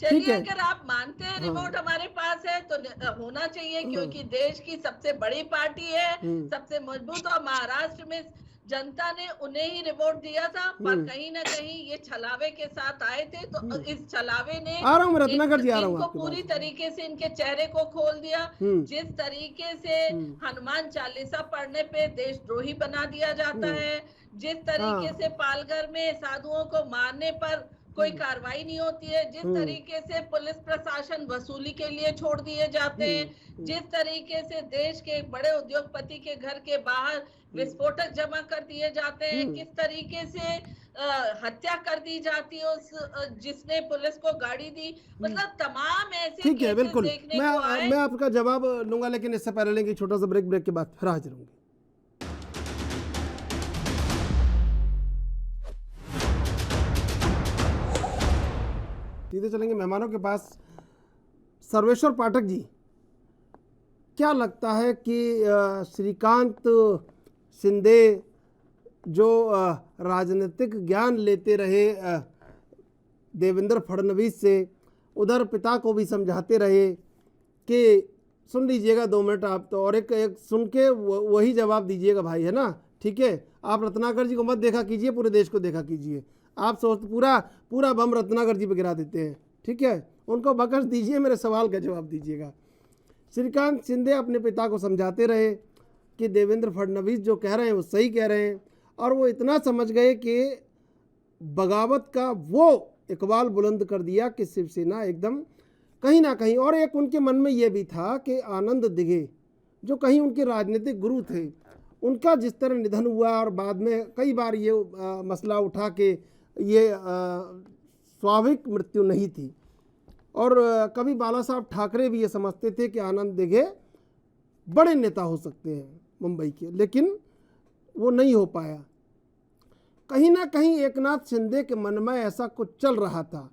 Speaker 7: चलिए, अगर आप मानते हैं रिमोट हमारे पास है तो होना चाहिए, क्योंकि देश की सबसे बड़ी पार्टी है, सबसे मजबूत, और महाराष्ट्र में जनता ने उन्हें ही रिमोट दिया था। पर कहीं ना कहीं ये छलावे के साथ आए थे, तो इस छलावे ने
Speaker 1: आ रहा हूँ रत्नाकर जी, आ रहा हूँ
Speaker 7: इनको पूरी तरीके से इनके चेहरे को खोल दिया। जिस तरीके से हनुमान चालीसा पढ़ने पे देशद्रोही बना दिया जाता है, जिस तरीके से पालघर में साधुओं को मारने पर कोई कार्रवाई नहीं होती है, जिस तरीके से पुलिस प्रशासन वसूली के लिए छोड़ दिए जाते हैं, जिस तरीके से देश के एक बड़े उद्योगपति के घर के बाहर विस्फोटक जमा कर दिए जाते हैं, किस तरीके से हत्या कर दी जाती है उस जिसने पुलिस को गाड़ी दी, मतलब तमाम ऐसे
Speaker 1: ठीक है, बिल्कुल
Speaker 7: देखने को आए।
Speaker 1: मैं आपका जवाब लूंगा, लेकिन इससे पहले लेंगे छोटा सा ब्रेक के बाद फिर हाजिर होंगे। सीधे चलेंगे मेहमानों के पास। सर्वेश्वर पाठक जी, क्या लगता है कि श्रीकांत शिंदे जो राजनीतिक ज्ञान लेते रहे देवेंद्र फडणवीस से, उधर पिता को भी समझाते रहे कि सुन लीजिएगा 2 मिनट आप तो, और एक सुन के वही जवाब दीजिएगा भाई, है ना? ठीक है, आप रत्नाकर जी को मत देखा कीजिए, पूरे देश को देखा कीजिए। आप सोचते पूरा बम रत्नाकर जी पे गिरा देते हैं, ठीक है? उनको बकस दीजिए, मेरे सवाल का जवाब दीजिएगा। श्रीकांत शिंदे अपने पिता को समझाते रहे कि देवेंद्र फडणवीस जो कह रहे हैं वो सही कह रहे हैं, और वो इतना समझ गए कि बगावत का वो इकबाल बुलंद कर दिया कि शिवसेना एकदम कहीं ना कहीं, और एक उनके मन में ये भी था कि आनंद दिघे जो कहीं उनके राजनीतिक गुरु थे, उनका जिस तरह निधन हुआ, और बाद में कई बार ये मसला उठा के ये स्वाभाविक मृत्यु नहीं थी, और कभी बाला साहब ठाकरे भी ये समझते थे कि आनंद दिघे बड़े नेता हो सकते हैं मुंबई के, लेकिन वो नहीं हो पाया। कहीं ना कहीं एकनाथ शिंदे के मन में ऐसा कुछ चल रहा था,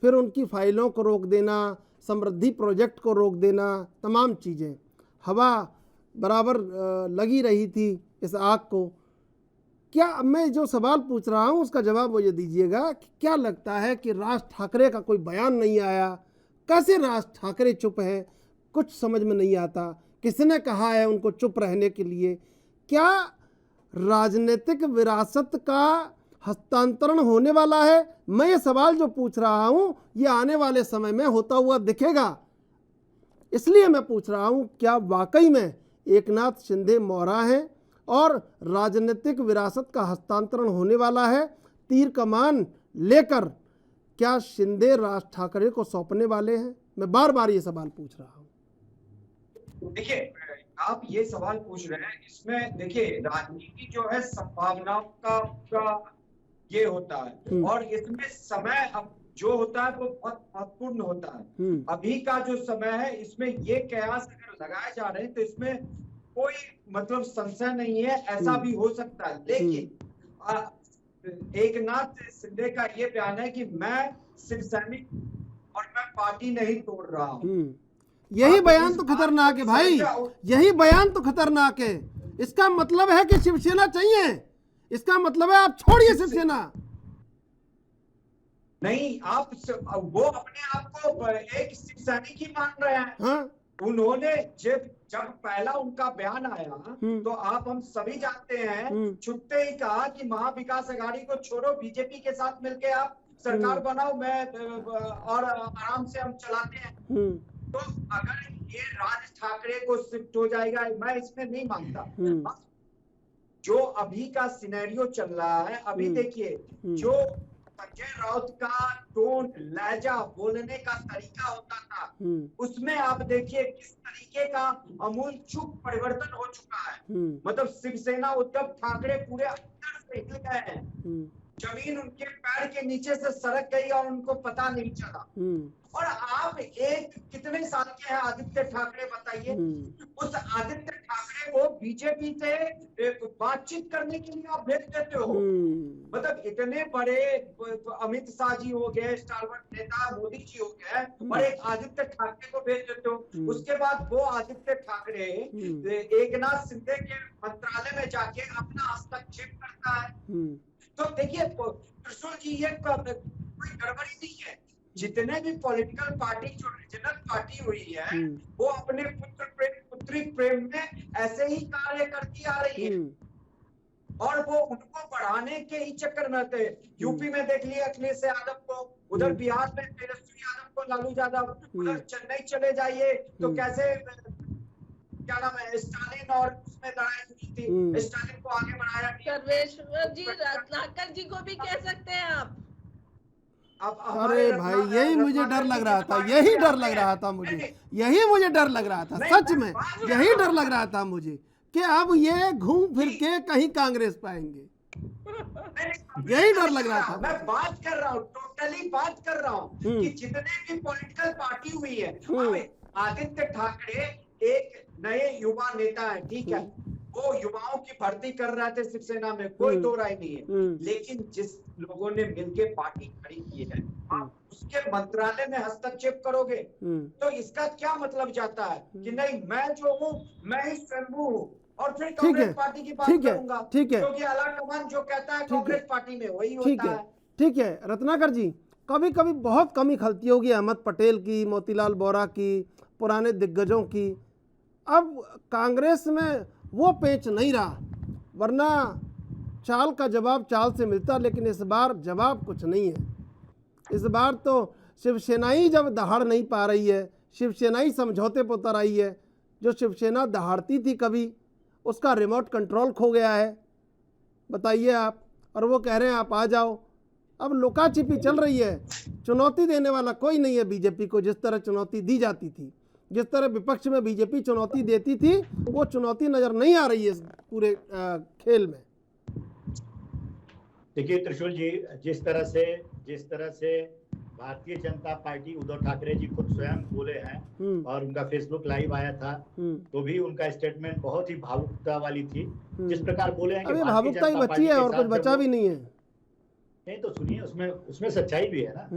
Speaker 1: फिर उनकी फाइलों को रोक देना, समृद्धि प्रोजेक्ट को रोक देना, तमाम चीज़ें, हवा बराबर लगी रही थी इस आग को। क्या मैं जो सवाल पूछ रहा हूँ उसका जवाब मुझे दीजिएगा कि क्या लगता है कि राज ठाकरे का कोई बयान नहीं आया? कैसे राज ठाकरे चुप है? कुछ समझ में नहीं आता। किसने कहा है उनको चुप रहने के लिए? क्या राजनीतिक विरासत का हस्तांतरण होने वाला है? मैं ये सवाल जो पूछ रहा हूँ ये आने वाले समय में होता हुआ दिखेगा, इसलिए मैं पूछ रहा हूँ क्या वाकई में एकनाथ शिंदे मौरा हैं और राजनीतिक विरासत का हस्तांतरण होने वाला है? तीर कमान लेकर क्या शिंदे राज ठाकरे को सौंपने वाले हैं? मैं बार बार ये सवाल पूछ रहा हूँ।
Speaker 4: देखिए, आप ये सवाल पूछ रहे हैं, इसमें देखिए राजनीति जो है संभावनाओं का ये होता है, और इसमें समय अब जो होता है वो बहुत महत्वपूर्ण होता है। अभी का जो समय है इसमें ये कयास अगर लगाए जा रहे हैं तो इसमें कोई मतलब संशय नहीं है, ऐसा भी हो सकता है। लेकिन एकनाथ शिंदे का ये बयान है कि मैं शिव सैनिक और मैं पार्टी नहीं तोड़ रहा हूँ।
Speaker 1: यही बयान तो खतरनाक है भाई, यही बयान तो खतरनाक है। इसका मतलब है कि शिवसेना चाहिए, इसका मतलब है आप छोड़िए शिवसेना।
Speaker 4: नहीं, वो अपने आप को एक शिव सैनिक ही मान रहे हैं।
Speaker 1: हाँ
Speaker 4: उन्होंने जब पहला उनका बयान आया तो आप हम सभी जानते हैं, छुपते ही कहा कि महाविकास आघाड़ी को छोड़ो, बीजेपी के साथ मिलके आप सरकार बनाओ, और आराम से हम चलाते हैं। तो अगर ये राज ठाकरे को शिफ्ट हो जाएगा, मैं इसमें नहीं मानता। जो अभी का सिनेरियो चल रहा है, अभी देखिए जो संजय राउत का टोन, लहजा, बोलने का तरीका होता था, उसमें आप देखिए किस तरीके का अमूल चूक परिवर्तन हो चुका है। मतलब शिवसेना, उद्धव ठाकरे पूरे अंदर से हिल गए हैं, जमीन उनके पैर के नीचे से सरक गई और उनको पता नहीं चला। और आप कितने साल के हैं आदित्य ठाकरे, बताइए। उस आदित्य ठाकरे को बीजेपी से बातचीत करने के लिए आप भेज देते हो। मतलब इतने बड़े अमित शाह जी हो गए, स्टारवर्ड नेता मोदी जी हो गए, और एक आदित्य ठाकरे को भेज देते हो। उसके बाद वो आदित्य ठाकरे एकनाथ शिंदे के मंत्रालय में जाके अपना हस्तक्षेप करता है। तो देखिए त्रिशूल जी, ये कोई गड़बड़ी नहीं है। जितने भी पॉलिटिकल पार्टी जो रीजनल पार्टी हुई है, वो अपने पुत्र प्रेम, पुत्री प्रेम में ऐसे ही कार्य करती आ रही है, और वो उनको बढ़ाने के ही चक्कर में थे। यूपी में देख लिया अखिलेश यादव को, उधर बिहार में तेजस्वी यादव को, लालू यादव, उधर चेन्नई चले जाइए तो कैसे, क्या नाम है, स्टालिन, और उसमें लड़ाई हुई थी, स्टालिन को आगे बढ़ाया।
Speaker 7: सर्वेश्वर जी, रत्नाकर जी को भी कह सकते हैं आप।
Speaker 1: अरे भाई, यही मुझे डर लग रहा था, यही डर लग रहा था मुझे, यही मुझे डर लग रहा था, सच में यही डर लग रहा था मुझे कि अब ये घूम फिर के कहीं कांग्रेस पाएंगे, यही डर लग रहा था।
Speaker 4: मैं बात कर रहा हूँ, टोटली बात कर रहा हूँ कि जितने भी पॉलिटिकल पार्टी हुई है, आदित्य ठाकरे एक नए युवा नेता है, ठीक है, वो युवाओं की भर्ती कर रहे थे शिवसेना में, कोई दो राय नहीं है। लेकिन जिस लोगों ने मिलके पार्टी खड़ी की है, आप उसके मंत्रालय में हस्तक्षेप करोगे तो इसका क्या मतलब जाता है कि नहीं, मैं जो हूँ मैं ही स्वयंभू हूँ, और फिर कांग्रेस पार्टी की बात करूंगा, क्योंकि आलाकमान जो कहता है कांग्रेस पार्टी में वही होता है।
Speaker 1: ठीक है रत्नाकर जी, कभी कभी बहुत कमी खलती होगी अहमद पटेल की, मोतीलाल वोरा की, पुराने दिग्गजों की। अब कांग्रेस में वो पेच नहीं रहा, वरना चाल का जवाब चाल से मिलता, लेकिन इस बार जवाब कुछ नहीं है। इस बार तो शिवसेना ही जब दहाड़ नहीं पा रही है, शिवसेना ही समझौते पर उतर आई है। जो शिवसेना दहाड़ती थी कभी, उसका रिमोट कंट्रोल खो गया है, बताइए आप। और वो कह रहे हैं आप आ जाओ। अब लुका छिपी चल रही है, चुनौती देने वाला कोई नहीं है बीजेपी को। जिस तरह चुनौती दी जाती थी, जिस तरह विपक्ष में बीजेपी चुनौती देती थी, वो चुनौती नजर नहीं आ रही है इस पूरे खेल में।
Speaker 10: देखिए त्रिशूल जी, जिस तरह से भारतीय जनता पार्टी, उद्धव ठाकरे जी खुद स्वयं बोले हैं, और उनका फेसबुक लाइव आया था, तो भी उनका स्टेटमेंट बहुत ही भावुकता वाली थी। जिस प्रकार बोले हैं कि
Speaker 1: भावुकता ही बची है और कुछ बचा भी नहीं है।
Speaker 10: नहीं तो सुनिए, उसमें सच्चाई भी है ना,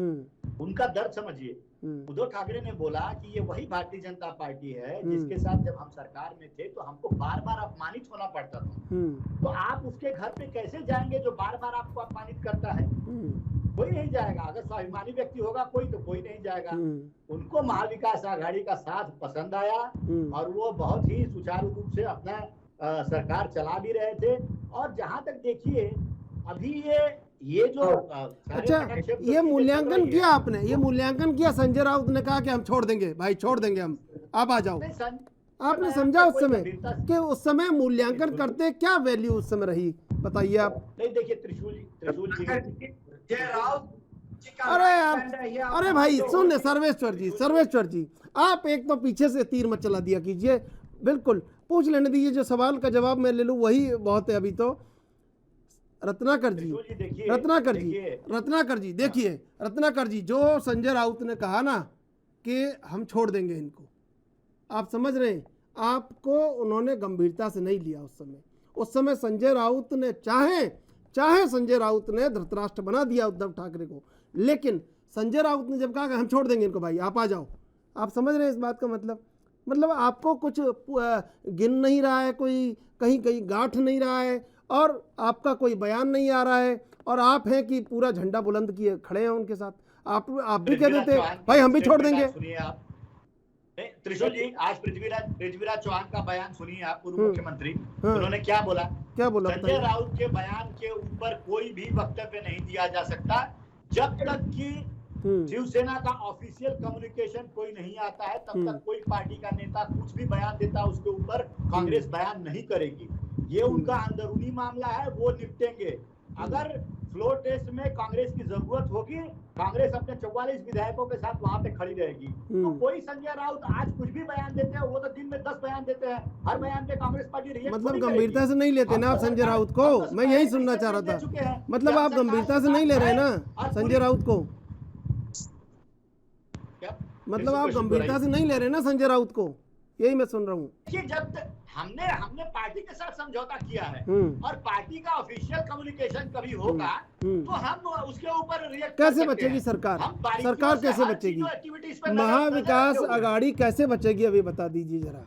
Speaker 10: उनका दर्द समझिए। उद्धव ठाकरे ने बोला कि ये वही भारतीय जनता पार्टी है जिसके साथ जब हम सरकार में थे तो हमको बार बार अपमानित होना पड़ता था। तो आप उसके घर पे कैसे जाएंगे जो बार बार आपको अपमानित करता है? कोई नहीं जाएगा। अगर स्वाभिमानी व्यक्ति होगा कोई, तो कोई नहीं जाएगा। उनको महाविकास आघाड़ी का साथ पसंद आया, और वो बहुत ही सुचारू रूप से अपना सरकार चला भी रहे थे। और जहां तक देखिए अभी ये जो
Speaker 1: अच्छा, ये मूल्यांकन किया आपने, ये मूल्यांकन किया। संजय राउत ने कहा कि हम छोड़ देंगे, भाई छोड़ देंगे हम, आप आ जाओ। आपने समझा उस समय कि उस समय मूल्यांकन करते क्या वैल्यू उस समय रही, बताइए आप।
Speaker 10: नहीं देखिए त्रिशूल जी,
Speaker 1: अरे भाई सुन, सर्वेश्वर जी आप एक तो पीछे से तीर मत चला दिया कीजिए, बिल्कुल पूछ लेने दीजिए। जो सवाल का जवाब मैं ले लूँ वही बहुत है अभी तो। रत्नाकर जी देखिए, रत्नाकर जी, जो संजय राउत ने कहा ना कि हम छोड़ देंगे इनको, आप समझ रहे हैं, आपको उन्होंने गंभीरता से नहीं लिया उस समय संजय राउत ने चाहे संजय राउत ने धृतराष्ट्र बना दिया उद्धव ठाकरे को, लेकिन संजय राउत ने जब कहा कि हम छोड़ देंगे इनको, भाई आप आ जाओ, आप समझ रहे हैं इस बात का मतलब आपको कुछ गिन नहीं रहा है, कोई कहीं गांठ नहीं रहा है, और आपका कोई बयान नहीं आ रहा है, और आप हैं कि पूरा झंडा बुलंद किए खड़े हैं उनके साथ। आप भी कह देते भाई हम भी छोड़ देंगे।
Speaker 10: सुनिए आप, त्रिशूल जी, आज पृथ्वीराज चौहान का बयान सुनिए आप, पूर्व मुख्यमंत्री, उन्होंने क्या बोला? संजय राउत के बयान के ऊपर कोई भी वक्तव्य नहीं दिया जा सकता जब तक कि शिवसेना का ऑफिशियल कम्युनिकेशन कोई नहीं आता है, तब तक कोई पार्टी का नेता कुछ भी बयान देता उसके ऊपर कांग्रेस बयान नहीं करेगी। ये उनका अंदरूनी मामला है, वो निपटेंगे। अगर फ्लोर टेस्ट में कांग्रेस की जरूरत होगी, कांग्रेस अपने 44 विधायकों के साथ वहां पे खड़ी रहेगी। तो कोई संजय राउत आज कुछ भी बयान देते हैं, वो तो दिन में 10 बयान देते हैं, हर बयान पे कांग्रेस पार्टी रिएक्ट
Speaker 1: मतलब गंभीरता से नहीं लेते ना आप संजय राउत को? मैं यही सुनना चाह रहा था, मतलब आप गंभीरता से नहीं ले रहे ना संजय राउत को? मतलब आप गंभीरता से नहीं ले रहे ना संजय राउत को, यही मैं सुन रहा हूँ।
Speaker 10: जब तक हमने पार्टी के साथ समझौता किया है और पार्टी का ऑफिशियल कम्युनिकेशन कभी होगा तो हम उसके ऊपर रिएक्ट
Speaker 1: कैसे बचेगी सरकार? सरकार कैसे बचेगी? महाविकास आघाड़ी कैसे बचेगी अभी बता दीजिए जरा,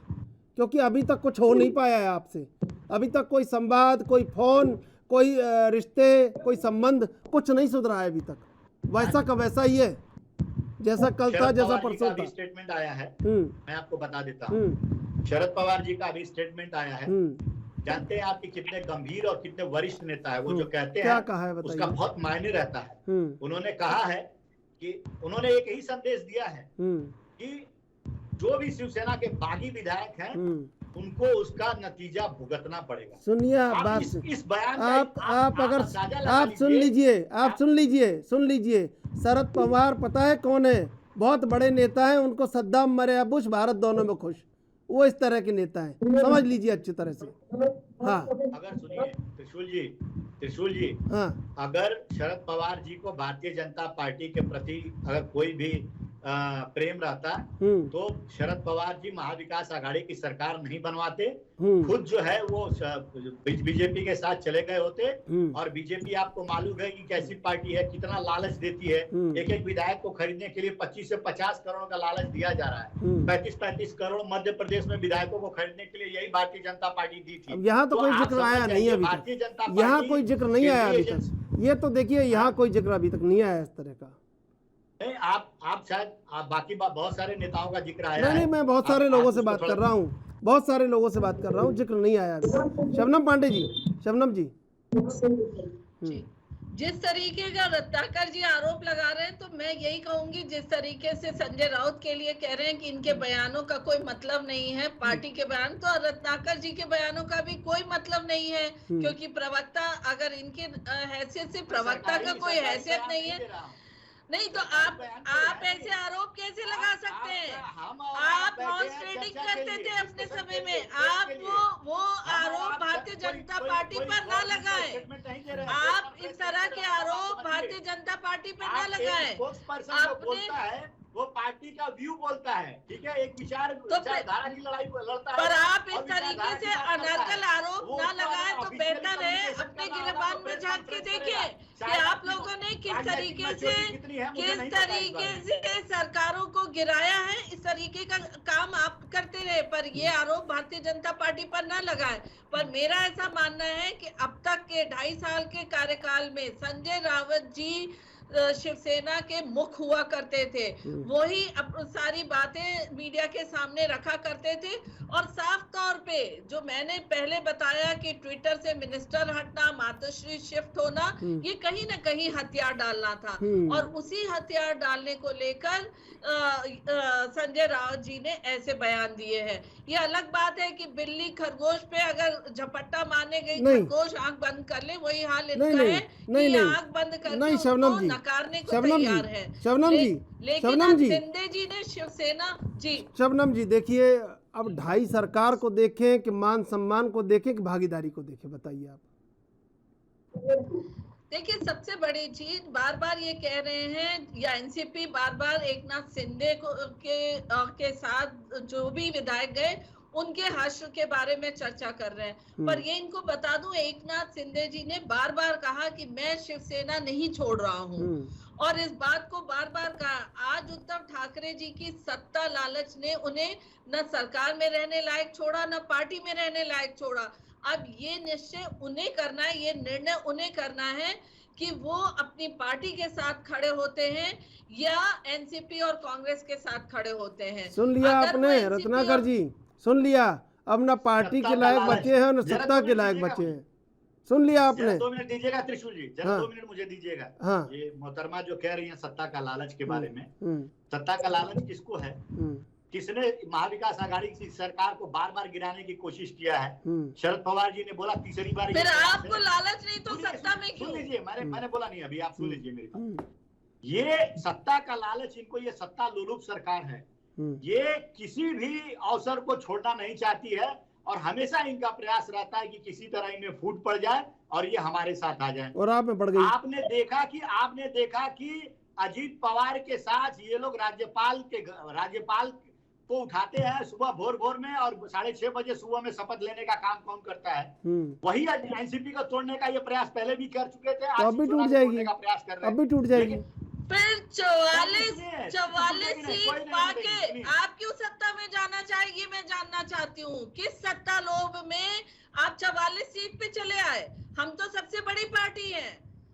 Speaker 1: क्योंकि अभी तक कुछ हो नहीं पाया है आपसे। अभी तक कोई संवाद, कोई फोन, कोई रिश्ते, कोई संबंध, कुछ नहीं सुधरा है अभी तक। वैसा का वैसा ही है, जैसा कल था, जैसा परसों था।
Speaker 10: स्टेटमेंट आया है, मैं आपको बता देता हूँ। शरद पवार जी का अभी स्टेटमेंट आया है। जानते हैं आप कि कितने गंभीर और कितने वरिष्ठ नेता है वो, जो कहते हैं
Speaker 1: कहा है
Speaker 10: उसका बहुत मायने रहता है। उन्होंने कहा है कि उन्होंने एक ही संदेश दिया है कि जो भी शिवसेना के बागी विधायक हैं उनको उसका नतीजा भुगतना पड़ेगा।
Speaker 1: सुनिए बात,
Speaker 10: इस बयान
Speaker 1: आप अगर आप सुन लीजिए शरद पवार पता है कौन है? बहुत बड़े नेता हैं, उनको सद्दाम मरे या बुश, भारत दोनों में खुश, वो इस तरह के नेता हैं, समझ लीजिए अच्छी तरह से। हाँ
Speaker 10: अगर सुनिए त्रिशूल जी, हाँ, अगर शरद पवार जी को भारतीय जनता पार्टी के प्रति अगर कोई भी प्रेम रहता तो शरद पवार जी महाविकास आघाड़ी की सरकार नहीं बनवाते, खुद जो है वो बीजेपी के साथ चले गए होते। और बीजेपी आपको मालूम है कि कैसी पार्टी है, कितना लालच देती है। एक एक विधायक को खरीदने के लिए 25 से 50 करोड़ का लालच दिया जा रहा है। 35 करोड़ मध्य प्रदेश में विधायकों को खरीदने के लिए यही भारतीय जनता पार्टी दी थी।
Speaker 1: यहाँ तो कोई जिक्र आया नहीं है, भारतीय जनता पार्टी, यहाँ कोई जिक्र नहीं आया अभी तक। ये तो देखिए यहाँ कोई जिक्र अभी तक नहीं आया इस तरह का।
Speaker 10: आप शायद बाकी बहुत सारे नेताओं का जिक्र आया है।
Speaker 1: नहीं, मैं बहुत सारे लोगों से बात कर रहा हूँ, बहुत सारे लोगों से बात कर रहा हूँ, जिक्र नहीं आया। शबनम पांडे जी, शबनम जी,
Speaker 7: जिस तरीके का रत्नाकर जी आरोप लगा रहे हैं, तो मैं यही कहूंगी जिस तरीके से संजय राउत के लिए कह रहे हैं कि इनके बयानों का कोई मतलब नहीं है, पार्टी के बयान, तो रत्नाकर जी के बयानों का भी कोई मतलब नहीं है, क्योंकि प्रवक्ता, अगर इनके हैसियत से प्रवक्ता का कोई हैसियत नहीं है। नहीं तो आप ऐसे आरोप कैसे लगा सकते हैं? आप मॉन्स्ट्रेटिंग करते थे अपने समय में, आप वो आरोप भारतीय जनता पार्टी पर ना लगाएं। आप इस तरह के आरोप भारतीय जनता पार्टी पर ना लगाएं। आपने
Speaker 10: वो पार्टी का व्यू बोलता है, ठीक है, एक विचारधारा की लड़ाई लड़ता है।
Speaker 7: पर आप इस तरीके से अनर्गल आरोप ना लगाएं तो बेहतर है। अपने गिरबान में झांक के देखिए कि आप लोगों ने किस तरीके से सरकारों को गिराया है। इस तरीके का काम आप करते रहे, पर ये आरोप भारतीय जनता पार्टी पर ना लगाए। पर मेरा ऐसा मानना है कि अब तक के 2.5 साल के कार्यकाल में संजय राउत जी शिवसेना के मुख हुआ करते थे, वही सारी बातें मीडिया के सामने रखा करते थे। और साफ तौर पे जो मैंने पहले बताया कि ट्विटर से मिनिस्टर हटना, मातोश्री शिफ्ट होना, ये कहीं ना कहीं हथियार डालना था। और उसी हथियार डालने को लेकर संजय राउत जी ने ऐसे बयान दिए हैं। ये अलग बात है कि बिल्ली खरगोश पे अगर झपट्टा मारने गई, खरगोश आंख बंद कर ले, वही हाल इनका है कि आंख बंद करके उसको नकारने को तैयार है।
Speaker 1: शबनम जी,
Speaker 7: शिंदे जी ने शिवसेना जी,
Speaker 1: शबनम जी देखिए, अब 2.5 सरकार को देखें कि मान सम्मान को देखें कि भागीदारी को देखें, बताइए आप।
Speaker 7: देखिए, सबसे बड़ी चीज बार बार ये कह रहे हैं, या एनसीपी बार बार एकनाथ शिंदे के साथ जो भी विधायक गए उनके हश्र के बारे में चर्चा कर रहे हैं। पर ये इनको बता दूं, एकनाथ शिंदे जी ने बार बार कहा कि मैं शिवसेना नहीं छोड़ रहा हूं, और इस बात को बार बार कहा। आज उद्धव ठाकरे जी की सत्ता लालच ने उन्हें न सरकार में रहने लायक छोड़ा, न पार्टी में रहने लायक छोड़ा। अब ये निश्चय उन्हें करना है, ये निर्णय उन्हें करना है कि वो अपनी पार्टी के साथ खड़े होते हैं या एनसीपी और कांग्रेस के साथ खड़े होते हैं।
Speaker 1: सुन लिया आपने रत्नाकर जी, सुन लिया। अब ना पार्टी के लायक बचे हैं ना सत्ता के लायक बचे हैं। सुन लिया आपने।
Speaker 10: 2 मिनट दीजिएगा त्रिशूल जी, जरा 2 मिनट मुझे दीजिएगा।
Speaker 1: हाँ।
Speaker 10: ये मोहतरमा जो कह रही है सत्ता का लालच के बारे में, सत्ता का लालच किसको है? किसने महाविकास आघाड़ी की सरकार को बार बार गिराने की कोशिश किया है? शरद पवार जी ने बोला तीसरी बार।
Speaker 7: फिर आपको लालच नहीं तो सत्ता में क्यों?
Speaker 10: सुन लीजिए, मैंने बोला नहीं अभी, आप सुन लीजिए मेरी बात। ये सत्ता का लालच, इनको ये सत्ता लोलुप सरकार है, ये किसी भी अवसर को छोड़ना नहीं चाहती है और हमेशा इनका प्रयास रहता है कि किसी तरह इनमें फूट पड़ जाए और ये हमारे साथ आ जाए।
Speaker 1: और आप में पड़ गई।
Speaker 10: आपने देखा कि अजीत पवार के साथ ये लोग राज्यपाल को उठाते हैं सुबह भोर में और 6:30 बजे सुबह में शपथ लेने का काम कौन करता है? वही एनसीपी को तोड़ने का ये प्रयास पहले भी कर चुके थे,
Speaker 1: तो अभी टूट जाएगी,
Speaker 10: का प्रयास कर रहे हैं,
Speaker 1: अभी टूट जाएगी।
Speaker 7: फिर 44 सीट पाके आप क्यों सत्ता में जाना चाहिए? मैं जानना चाहती हूँ किस सत्ता लोभ में आप 44 सीट पे चले आए? हम तो सबसे बड़ी पार्टी है,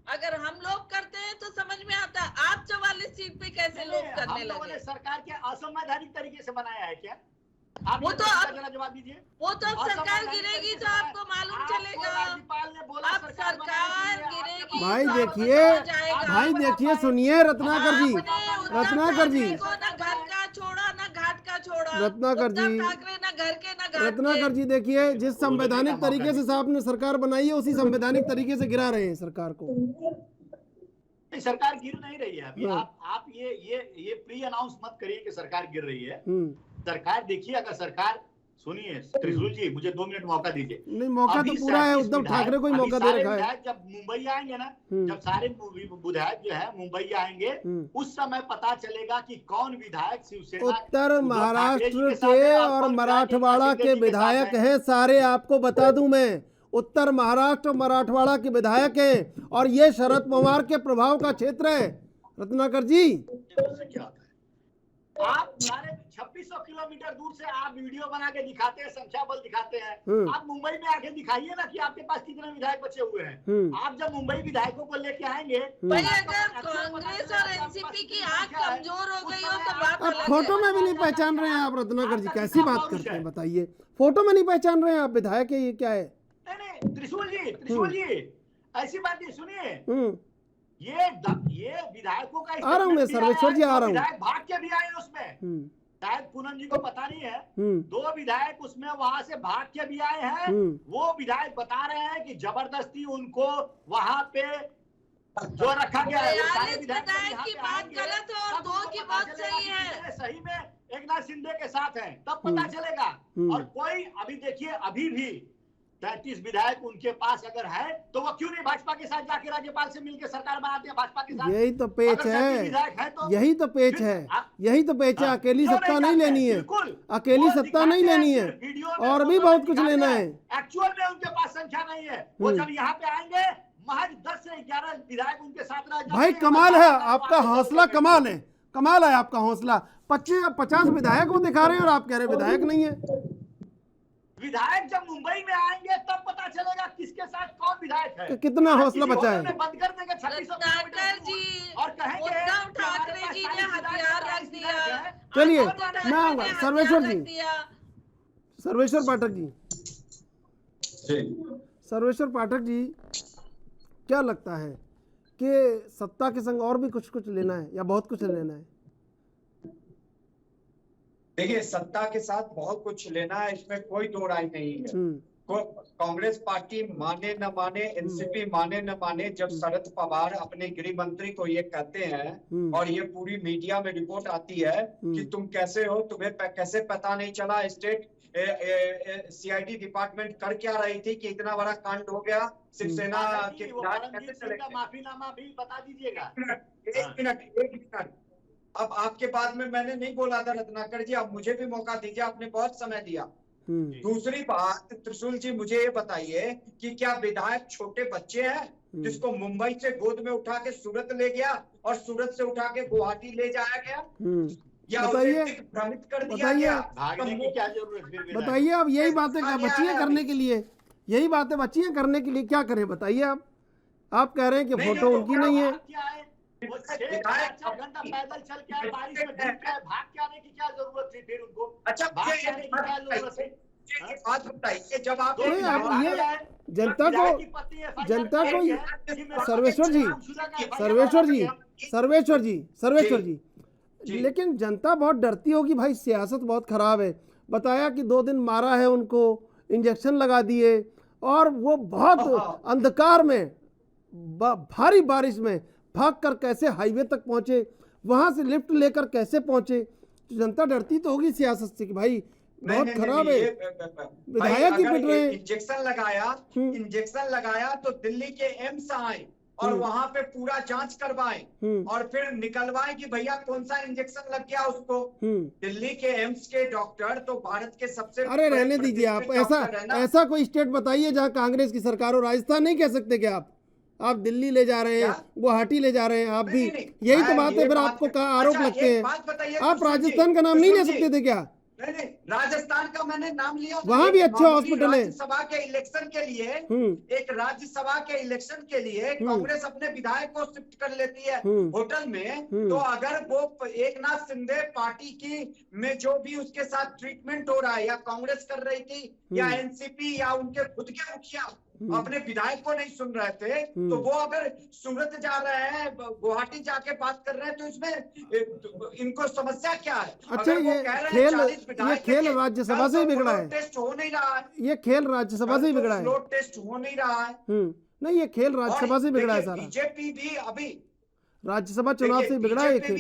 Speaker 7: अगर हम लोग करते हैं तो समझ में आता है, आप 44 सीट पे कैसे लोग करने लगे?
Speaker 10: सरकार के असंवैधानिक तरीके से बनाया है क्या? आप
Speaker 7: वो तो
Speaker 10: जवाब दीजिए।
Speaker 7: वो तो अब सरकार गिरेगी तो आपको मालूम चलेगा। अब सरकार गिरेगी
Speaker 1: भाई
Speaker 7: तो
Speaker 1: देखिए,
Speaker 7: आपको समझ आएगा।
Speaker 1: भाई देखिए, सुनिए रत्नाकर जी, रत्नाकर जी,
Speaker 7: को ना घर का छोड़ा ना घाट का छोड़ा,
Speaker 1: रत्नाकर जी,
Speaker 7: ठाकरे ना घर के ना घाट
Speaker 1: रत्नाकर जी देखिए, जिस संवैधानिक तरीके से आपने सरकार बनाई है उसी संवैधानिक तरीके से गिरा रहे हैं सरकार को।
Speaker 10: सरकार गिर नहीं रही है अभी। आप ये प्री अनाउंस मत करिए कि सरकार गिर रही है। सरकार देखिए, अगर सरकार, सुनिए त्रिशूल जी, मुझे 2 मिनट मौका दीजिए।
Speaker 1: नहीं, मौका तो पूरा है, उद्धव ठाकरे को ही मौका दे रखा है।
Speaker 10: जब मुंबई आएंगे ना, जब सारे विधायक जो है मुंबई आएंगे, उस समय पता चलेगा कि कौन विधायक शिवसेना
Speaker 1: उत्तर महाराष्ट्र के और मराठवाड़ा के विधायक हैं सारे। आपको बता दूं मैं, उत्तर महाराष्ट्र मराठवाड़ा के विधायक हैं और ये शरद पवार के प्रभाव का क्षेत्र है। रत्नाकर जी,
Speaker 10: आप 2600 किलोमीटर दूर से आप वीडियो बना के दिखाते हैं, संख्या बल दिखाते हैं। आप मुंबई में आके दिखाइए ना कि आपके पास कितने विधायक बचे हुए हैं। आप जब मुंबई विधायकों को लेके आएंगे,
Speaker 7: भाई अगर कांग्रेस और एनसीपी की आंख कमजोर हो गई हो तो बात अलग है।
Speaker 1: फोटो में भी नहीं पहचान रहे हैं आप रत्नाकर जी, कैसी बात करते हैं बताइए? फोटो में नहीं पहचान रहे हैं आप विधायक है, ये क्या है?
Speaker 10: नहीं, त्रिशूल जी ऐसी बात नहीं, सुनिए, ये विधायकों का
Speaker 1: आ रहा हूँ मैं, सर्वेश्वर जी आ रहा हूँ।
Speaker 10: विधायक भाग के भी आए उसमें, शायद पूनम जी को पता नहीं है। 2 विधायक उसमें वहां से भाग के भी आए हैं। वो विधायक बता रहे हैं कि जबरदस्ती उनको वहां पे जो रखा गया है, सारे विधायक
Speaker 7: की बात गलत है और 2 की बात सही है।
Speaker 10: सही में एकनाथ शिंदे के साथ हैं, तब पता चलेगा। और कोई अभी देखिए, अभी भी 33 विधायक उनके पास अगर है तो वो क्यों नहीं भाजपा के साथ जाके राज्यपाल से मिलकर सरकार बनाते हैं भाजपा के साथ?
Speaker 1: यही तो पेच है, यही तो पेच है, यही तो पेच है। अकेली सत्ता नहीं लेनी है, अकेली सत्ता नहीं लेनी है, और भी बहुत कुछ लेना है।
Speaker 10: एक्चुअल में उनके पास संख्या नहीं है। वो जब यहाँ पे आएंगे महज 10 से 11 विधायक उनके साथ रह।
Speaker 1: भाई कमाल है आपका हौसला, कमाल है, कमाल है आपका हौसला। 50 विधायक वो दिखा रहे हैं और आप कह रहे हैं विधायक नहीं है।
Speaker 10: विधायक जब मुंबई में आएंगे तब पता चलेगा किसके साथ कौन विधायक है।
Speaker 1: कितना हौसला बचा है।
Speaker 10: बंद कर देंगे 2600
Speaker 7: जी और उद्धव ठाकरे जी ने हथियार रख दिया।
Speaker 1: चलिए मैं आऊंगा, सर्वेश्वर जी, सर्वेश्वर पाठक जी, सर्वेश्वर पाठक जी, क्या लगता है कि सत्ता के संग और भी कुछ लेना है या बहुत कुछ लेना है?
Speaker 4: देखिए, सत्ता के साथ बहुत कुछ लेना है, इसमें कोई दो राय नहीं है। कांग्रेस पार्टी माने न माने, एनसीपी माने न माने, जब शरद पवार अपने गृह मंत्री को ये कहते हैं और ये पूरी मीडिया में रिपोर्ट आती है कि तुम कैसे हो, तुम्हें कैसे पता नहीं चला, स्टेट सीआईडी डिपार्टमेंट कर क्या रही थी कि इतना बड़ा कांड हो गया, शिवसेना के
Speaker 10: माफीनामा भी बता दीजिएगा।
Speaker 4: एक मिनट, अब आपके बाद में मैंने नहीं बोला था रत्नाकर जी, अब मुझे भी मौका दीजिए, आपने बहुत समय दिया। दूसरी बात, त्रिशूल जी मुझे ये बताइए कि क्या विधायक छोटे बच्चे हैं जिसको मुंबई से गोद में उठा के सूरत ले गया और सूरत से उठा के गुवाहाटी ले जाया गया, या भ्रमित कर दिया गया?
Speaker 10: भागने की क्या जरूरत है?
Speaker 1: बताइए, अब यही बातें बची है करने के लिए, यही बातें बची हैं करने के लिए, क्या करें बताइए आप कह रहे हैं कि फोटो उनकी नहीं है।
Speaker 10: क्या है वो 6 घंटा पैदल चल के आए, बारिश में भीग के आए, भाग के आने की क्या जरूरत थी फिर उनको?
Speaker 4: अच्छा
Speaker 10: भाग के आने की क्या जरूरत थी?
Speaker 4: बात बताइए, जब आप
Speaker 1: नहीं, अब ये जनता को सर्वेश्वर जी लेकिन जनता बहुत डरती होगी भाई, सियासत बहुत खराब है। बताया कि 2 दिन मारा है उनको, इंजेक्शन लगा दिए, और वो बहुत अंधकार में भारी बारिश में भागकर कैसे हाईवे तक पहुंचे, वहां से लिफ्ट लेकर कैसे पहुंचे। तो जनता डरती तो होगी सियासत से कि भाई बहुत खराब है, विधायक ही पिट रहे हैं।
Speaker 4: इंजेक्शन लगाया तो दिल्ली के एम्स आए और वहां पे पूरा जांच करवाए और फिर निकलवाए कि भैया कौन सा इंजेक्शन लग गया उसको। दिल्ली के एम्स के डॉक्टर तो भारत के सबसे
Speaker 1: अरे रहने दीजिए आप, ऐसा कोई स्टेट बताइए जहां कांग्रेस की सरकार हो। राजस्थान नहीं कह सकते क्या आप दिल्ली ले जा रहे हैं, गुवाहाटी ले जा रहे हैं, आप भी यही तो बात है। फिर आपको क्या आरोप लगते हैं? आप राजस्थान का नाम नहीं ले सकते थे क्या?
Speaker 4: नहीं, राजस्थान का मैंने नाम लिया,
Speaker 1: वहाँ भी अच्छे हॉस्पिटल है।
Speaker 4: राज्यसभा के इलेक्शन के लिए एक राज्यसभा के इलेक्शन के लिए कांग्रेस अपने विधायक को शिफ्ट कर लेती है होटल में। तो अगर वो एकनाथ शिंदे पार्टी की में जो भी उसके साथ ट्रीटमेंट हो रहा है, या कांग्रेस कर रही थी या एनसीपी या उनके खुद के मुखिया अपने विधायक को नहीं सुन रहे थे, तो वो अगर सूरत जा रहे हैं, गुवाहाटी जाके बात कर रहे हैं, तो इसमें इनको समस्या क्या है?
Speaker 1: अच्छा, ये खेल राज्यसभा से ही बिगड़ा है।
Speaker 4: टेस्ट हो नहीं रहा है,
Speaker 1: ये खेल राज्यसभा से ही बिगड़ा है।
Speaker 4: फ्लोर टेस्ट हो नहीं रहा है।
Speaker 1: नहीं, ये खेल राज्यसभा से बिगड़ा है सारा।
Speaker 4: बीजेपी भी अभी
Speaker 1: राज्यसभा चुनाव से बिगड़ा है खेल।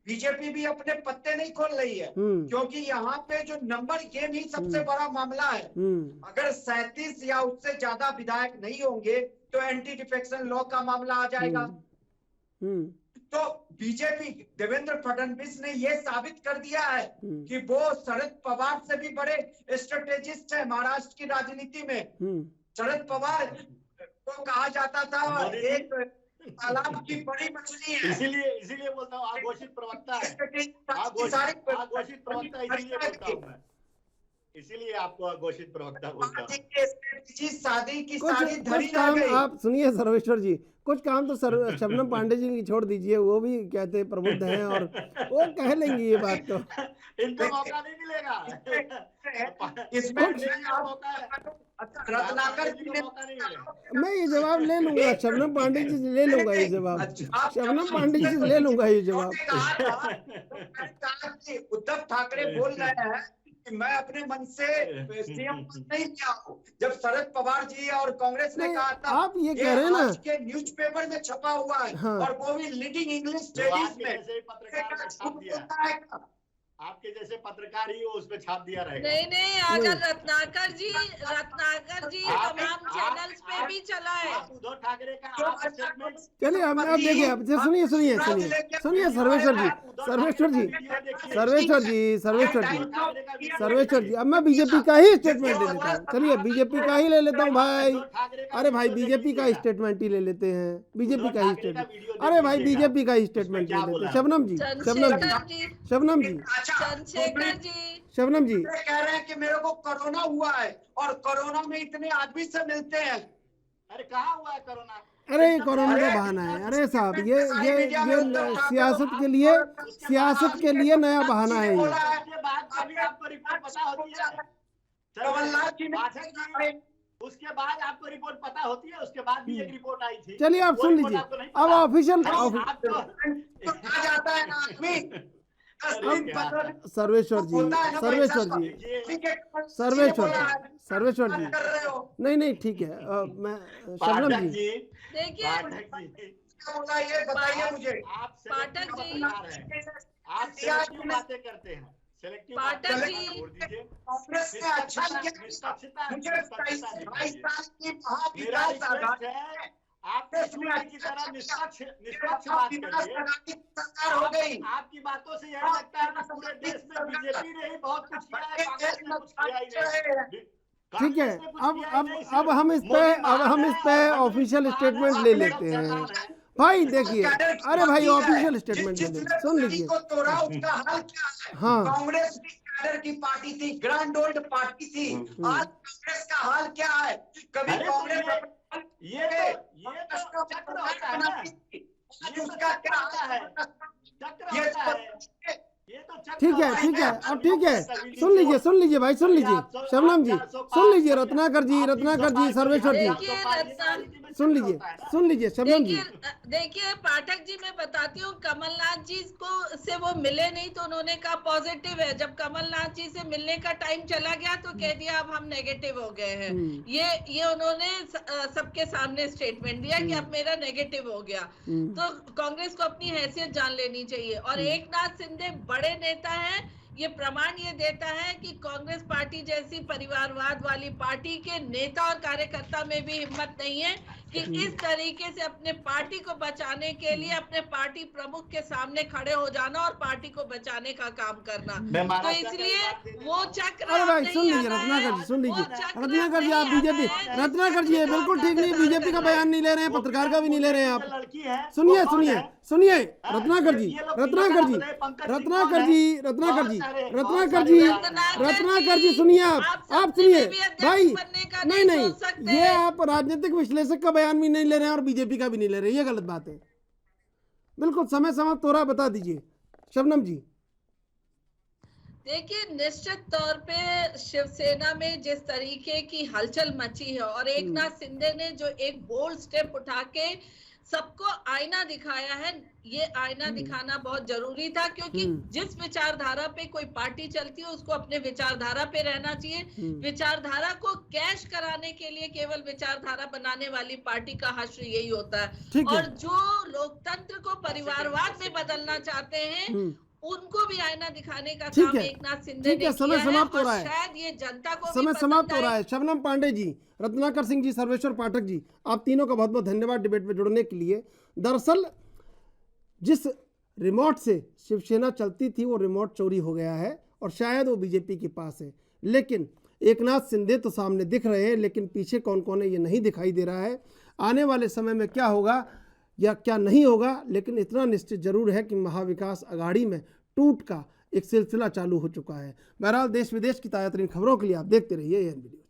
Speaker 4: बीजेपी भी अपने पत्ते नहीं खोल रही है, क्योंकि यहाँ पे जो नंबर गेम ही सबसे बड़ा मामला है। अगर 37 या उससे ज्यादा विधायक नहीं होंगे तो एंटी डिफेक्शन लॉ का मामला आ जाएगा। तो बीजेपी, देवेंद्र फडणवीस ने ये साबित कर दिया है कि वो शरद पवार से भी बड़े स्ट्रेटेजिस्ट है महाराष्ट्र की राजनीति में। शरद पवार को कहा जाता था एक तालाब की बड़ी मछली है,
Speaker 10: इसीलिए बोलता हूँ आघोषित प्रवक्ता है, आघोषित प्रवक्ता इसीलिए बोलता हूँ मैं, इसीलिए आपको घोषित प्रवक्ता बोलता हूँ।
Speaker 4: शादी की सारी धरी
Speaker 1: काम आप सुनिए सर्वेश्वर जी, कुछ काम तो शबनम पांडे जी की छोड़ दीजिए, वो भी कहते हैं प्रबुद्ध हैं और वो कह लेंगी ये बात। तो
Speaker 10: इनको मौका नहीं मिलेगा
Speaker 4: इसमें रत्नाकर जी ने,
Speaker 1: मैं ये जवाब ले लूंगा, शबनम पांडे जी से ले लूंगा ये जवाब, शबनम पांडे जी से ले लूंगा ये जवाब।
Speaker 4: उद्धव ठाकरे बोल रहे हैं कि मैं अपने मन से सीएम नहीं किया हूँ। जब शरद पवार जी और कांग्रेस ने कहा था,
Speaker 1: आप ये कह रहे हैं ना,
Speaker 4: के न्यूज़पेपर में छपा हुआ है, और वो भी लीडिंग इंग्लिश स्टडीज में।
Speaker 10: आपके जैसे पत्रकार ही उस पे छाप दिया रहेगा।
Speaker 7: नहीं, अगर रत्नाकर जी तमाम चैनल्स पे भी चला है।
Speaker 10: उद्धव ठाकरे का स्टेटमेंट,
Speaker 1: चलिए अब देखिए, अब सुनिए सर्वेश्वर जी, अब मैं बीजेपी का ही स्टेटमेंट ले लेता हूँ। चलिए बीजेपी का ही ले लेता हूँ भाई। अरे भाई बीजेपी का स्टेटमेंट ही ले लेते हैं, बीजेपी का ही स्टेटमेंट। अरे भाई बीजेपी का स्टेटमेंट ले लेते हैं। शबनम जी
Speaker 4: शबनम जी कह रहे हैं कि मेरे को कोरोना हुआ है और कोरोना में इतने आदमी से मिलते हैं।
Speaker 10: अरे कहाँ हुआ है कोरोना?
Speaker 1: अरे कोरोना का बहाना है। अरे साहब ये सियासत के लिए नया बहाना है ये।
Speaker 10: उसके बाद आपको रिपोर्ट पता होती है, उसके बाद भी एक रिपोर्ट आई थी।
Speaker 1: चलिए आप सुन लीजिए अब ऑफिशियल सर्वेश्वर जी नहीं ठीक है। मैं शबनम जी
Speaker 7: देखिए
Speaker 4: बताइए मुझे,
Speaker 7: पाठक जी
Speaker 10: आप सेलेक्टिव बातें करते हैं,
Speaker 7: पाठक जी
Speaker 4: कांग्रेस ने अच्छा किया। मुझे 22 साल की महाविकास आघाड़ी
Speaker 10: आपने की तरह निष्पक्ष बात करिए।
Speaker 4: सरकार हो गई।
Speaker 10: आपकी बातों से यही लगता है कि पूरे देश में बीजेपी ने ही बहुत कुछ किया है, कांग्रेस ने कुछ किया ही नहीं।
Speaker 1: ठीक है, अब हम इस पे ऑफिशियल स्टेटमेंट ले लेते हैं भाई। देखिए अरे भाई ऑफिशियल स्टेटमेंट ले लेते, सुन लीजिए।
Speaker 4: हाँ, कांग्रेस कैडर की पार्टी थी, ग्रैंड ओल्ड पार्टी थी। आज कांग्रेस का हाल क्या है? कभी
Speaker 10: अरे तो
Speaker 4: कांग्रेस
Speaker 10: ये तो चक्र होता है ना,
Speaker 4: उसका क्या
Speaker 10: है, चक्र होता है, ये तो चक्र
Speaker 1: ठीक है,
Speaker 10: होता
Speaker 1: ठीक है,
Speaker 10: ना।
Speaker 1: अब ठीक है, सुन लीजिए भाई, सुन लीजिए शबनम जी, सुन लीजिए रत्नाकर जी, सर्वेश्वर जी, सुन लीजिए शबनम जी।
Speaker 7: देखिए पाठक जी, मैं बताती हूँ, कमलनाथ जी को से वो मिले नहीं तो उन्होंने कहा पॉजिटिव है। जब कमलनाथ जी से मिलने का टाइम चला गया तो कह दिया अब हम नेगेटिव हो गए हैं। ये उन्होंने सबके सामने स्टेटमेंट दिया कि अब मेरा नेगेटिव हो गया। तो कांग्रेस को अपनी हैसियत जान लेनी चाहिए। और एकनाथ शिंदे बड़े नेता हैं, ये प्रमाण ये देता है कि कांग्रेस पार्टी जैसी परिवारवाद वाली पार्टी के नेता और कार्यकर्ता में भी हिम्मत नहीं है कि इस तरीके से अपने पार्टी को बचाने के लिए अपने पार्टी प्रमुख के सामने खड़े हो जाना और पार्टी को बचाने का काम करना। तो इसलिए वो चक्र,
Speaker 1: अरे भाई सुन लीजिए रत्नाकर जी, सुन लीजिए रत्नाकर जी, आप बीजेपी, रत्नाकर जी बिल्कुल ठीक नहीं, बीजेपी का बयान नहीं ले रहे हैं, पत्रकार का भी नहीं ले रहे हैं आप। सुनिए रत्नाकर जी, सुनिए आप सुनिए भाई, नहीं ये आप राजनीतिक विश्लेषक का बयान भी नहीं ले रहे हैं और बीजेपी का भी नहीं ले रहे हैं, ये गलत बात है। बिल्कुल समय समाप्त हो रहा है, बता दीजिए शबनम जी।
Speaker 7: देखिए, निश्चित तौर पे शिवसेना में जिस तरीके की हलचल मची है और एकनाथ शिंदे ने जो एक बोल्ड स्टेप उठा के सबको आईना दिखाया है, ये आईना दिखाना बहुत जरूरी था, क्योंकि जिस विचारधारा पे कोई पार्टी चलती है उसको अपने विचारधारा पे रहना चाहिए। विचारधारा को कैश कराने के लिए केवल विचारधारा बनाने वाली पार्टी का हश्र यही होता है। और जो लोकतंत्र को परिवारवाद में बदलना चाहते हैं उनको भी आईना दिखाने का काम एकनाथ शिंदे ने किया है।
Speaker 1: समय समाप्त हो रहा है,
Speaker 7: शायद ये जनता को
Speaker 1: समय समाप्त हो रहा है। शबनम पांडे जी, रत्नाकर सिंह जी, सर्वेश्वर पाठक जी, आप तीनों का बहुत बहुत धन्यवाद डिबेट में जुड़ने के लिए। दरअसल जिस रिमोट से शिवसेना चलती थी वो रिमोट चोरी हो गया है और शायद वो बीजेपी के पास है, लेकिन एकनाथ शिंदे तो सामने दिख रहे हैं, लेकिन पीछे कौन कौन है ये नहीं दिखाई दे रहा है। आने वाले समय में क्या होगा या क्या नहीं होगा, लेकिन इतना निश्चित जरूर है कि महाविकास अघाड़ी में टूट का एक सिलसिला चालू हो चुका है। बहरहाल देश विदेश की ताज़ा तरीन खबरों के लिए आप देखते रहिए ANB न्यूज़।